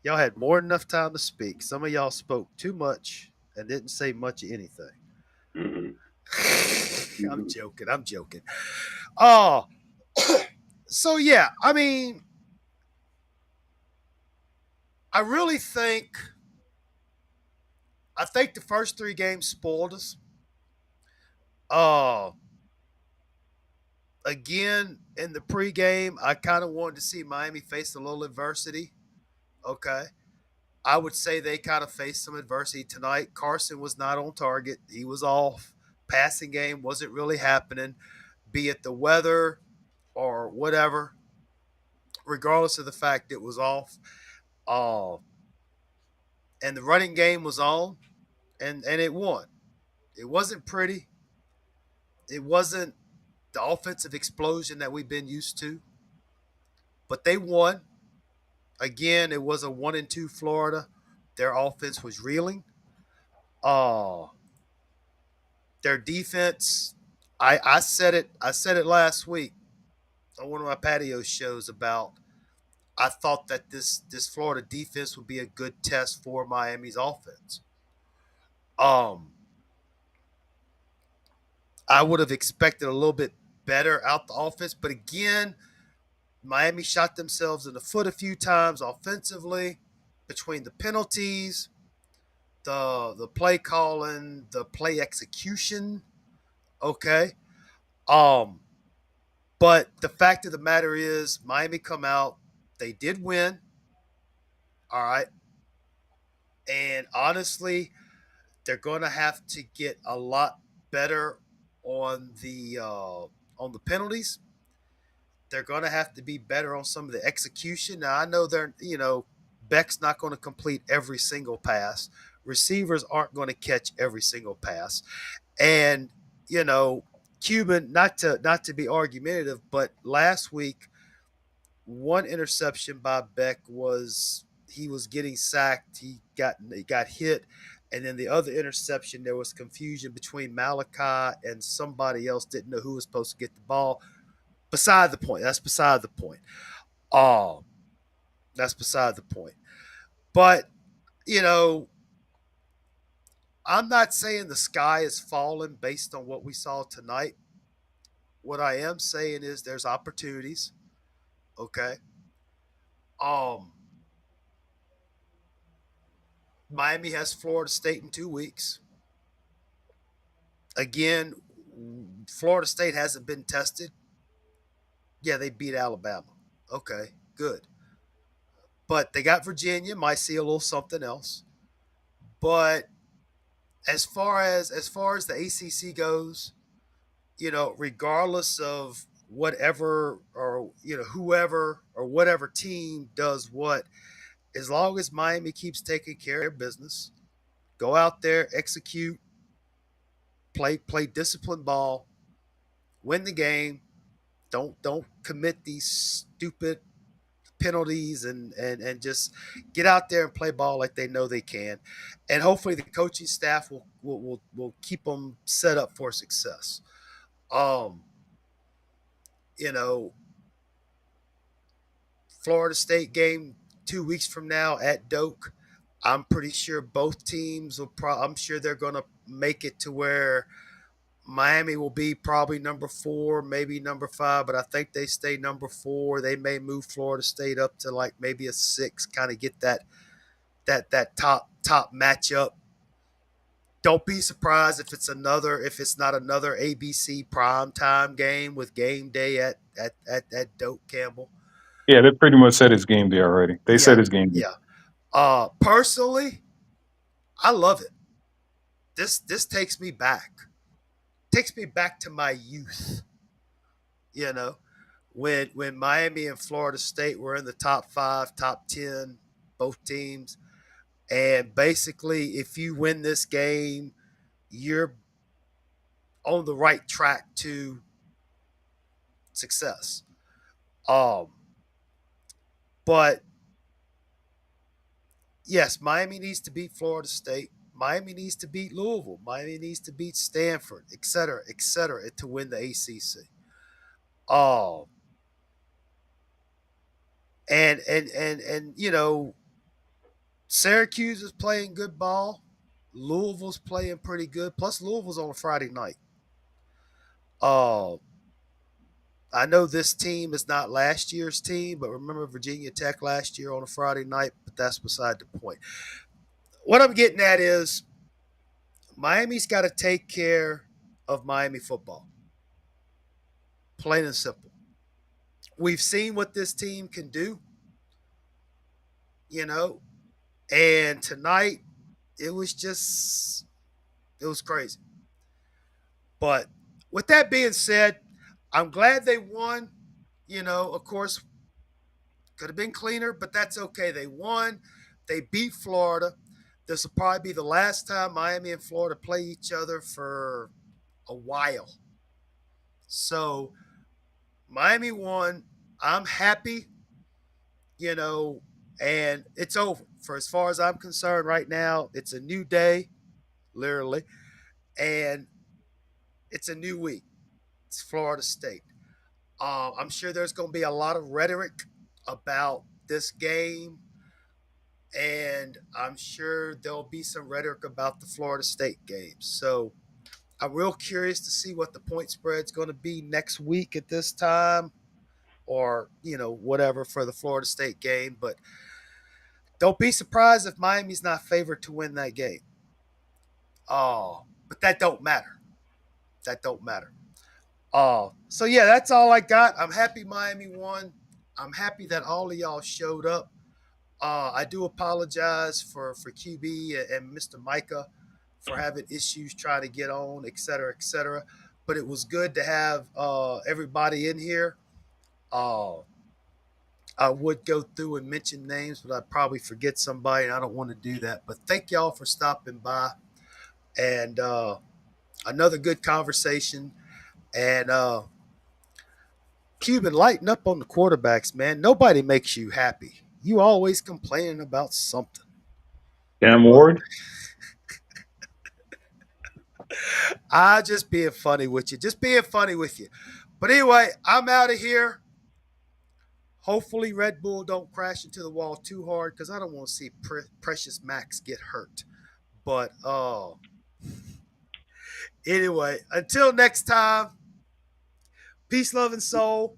Y'all had more than enough time to speak. Some of y'all spoke too much and didn't say much of anything. I'm joking. I'm joking. Oh, so yeah, I mean, I think the first three games spoiled us. Uh, again, in the pregame, I kind of wanted to see Miami face a little adversity. Okay. I would say they kind of faced some adversity tonight. Carson was not on target. He was off. Passing game wasn't really happening, be it the weather or whatever, regardless of the fact it was off. Uh, and the running game was on, and it won. It wasn't pretty. It wasn't the offensive explosion that we've been used to, but they won. Again, it was a 1-2 Florida. Their offense was reeling. Uh, their defense, I said it. I said it last week on one of my patio shows about. I thought that this Florida defense would be a good test for Miami's offense. Um, I would have expected a little bit better out the offense, but again, Miami shot themselves in the foot a few times offensively between the penalties, the play calling, the play execution. Okay. Um, but the fact of the matter is Miami come out, they did win. All right. And honestly, they're going to have to get a lot better on the penalties. They're going to have to be better on some of the execution. Now I know Beck's not going to complete every single pass. Receivers aren't going to catch every single pass, and you know Cuban, not to be argumentative, but last week one interception by Beck was he was getting sacked. He got hit, and then the other interception there was confusion between Malachi and somebody else. Didn't know who was supposed to get the ball. Beside the point. That's beside the point. Oh, that's beside the point. But you know, I'm not saying the sky is falling based on what we saw tonight. What I am saying is there's opportunities. Okay. Um, Miami has Florida State in 2 weeks. Again, Florida State hasn't been tested. Yeah, they beat Alabama. Okay, good. But they got Virginia. Might see a little something else. But as far as the ACC goes, regardless of whatever or whoever or whatever team does what, as long as Miami keeps taking care of business, go out there, execute, play disciplined ball. win the game. Don't commit these stupid penalties and just get out there and play ball like they know they can. And hopefully the coaching staff will keep them set up for success. Um, you know, Florida State game 2 weeks from now at Doak. I'm pretty sure both teams will. I'm sure they're going to make it to where Miami will be probably number 4, maybe number 5, but I think they stay number 4. They may move Florida State up to like maybe a 6, kind of get that top matchup. Don't be surprised if it's not another ABC primetime game with game day at Doak, Campbell. Yeah, they pretty much said it's game day already. They Yeah, said it's game day. yeah. Personally, I love it. This takes me back. Takes me back to my youth. You know, when Miami and Florida State were in the top 5, top 10, both teams, and basically if you win this game, you're on the right track to success. Um, but yes, Miami needs to beat Florida State. Miami needs to beat Louisville. Miami needs to beat Stanford, et cetera, to win the ACC. Um, and Syracuse is playing good ball. Louisville's playing pretty good. Plus, Louisville's on a Friday night. Uh, I know this team is not last year's team, but remember Virginia Tech last year on a Friday night. But that's beside the point. What I'm getting at is Miami's got to take care of Miami football. Plain and simple. We've seen what this team can do, you know, and tonight it was crazy. But with that being said, I'm glad they won. Of course, could have been cleaner, but that's okay. They won. They beat Florida. This will probably be the last time Miami and Florida play each other for a while. So Miami won. I'm happy, and it's over. For as far as I'm concerned right now, it's a new day, literally, and it's a new week. It's Florida State. I'm sure there's going to be a lot of rhetoric about this game, and I'm sure there'll be some rhetoric about the Florida State game. So I'm real curious to see what the point spread's going to be next week at this time, or whatever for the Florida State game. But don't be surprised if Miami's not favored to win that game. But that don't matter. That don't matter. So yeah, that's all I got. I'm happy Miami won. I'm happy that all of y'all showed up. I do apologize for QB and Mr. Micah for having issues trying to get on, et cetera, et cetera. But it was good to have everybody in here. I would go through and mention names, but I'd probably forget somebody, and I don't want to do that. But thank y'all for stopping by. And another good conversation. And Cuban, lighten up on the quarterbacks, man. Nobody makes you happy. You always complaining about something. Damn Ward. I just being funny with you. Just being funny with you. But anyway, I'm out of here. Hopefully Red Bull don't crash into the wall too hard because I don't want to see Precious Max get hurt. But anyway, until next time, peace, love, and soul.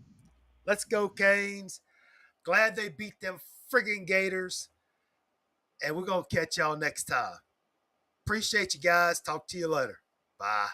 Let's go, Canes. Glad they beat them friggin' Gators. And we're going to catch y'all next time. Appreciate you guys. Talk to you later. Bye.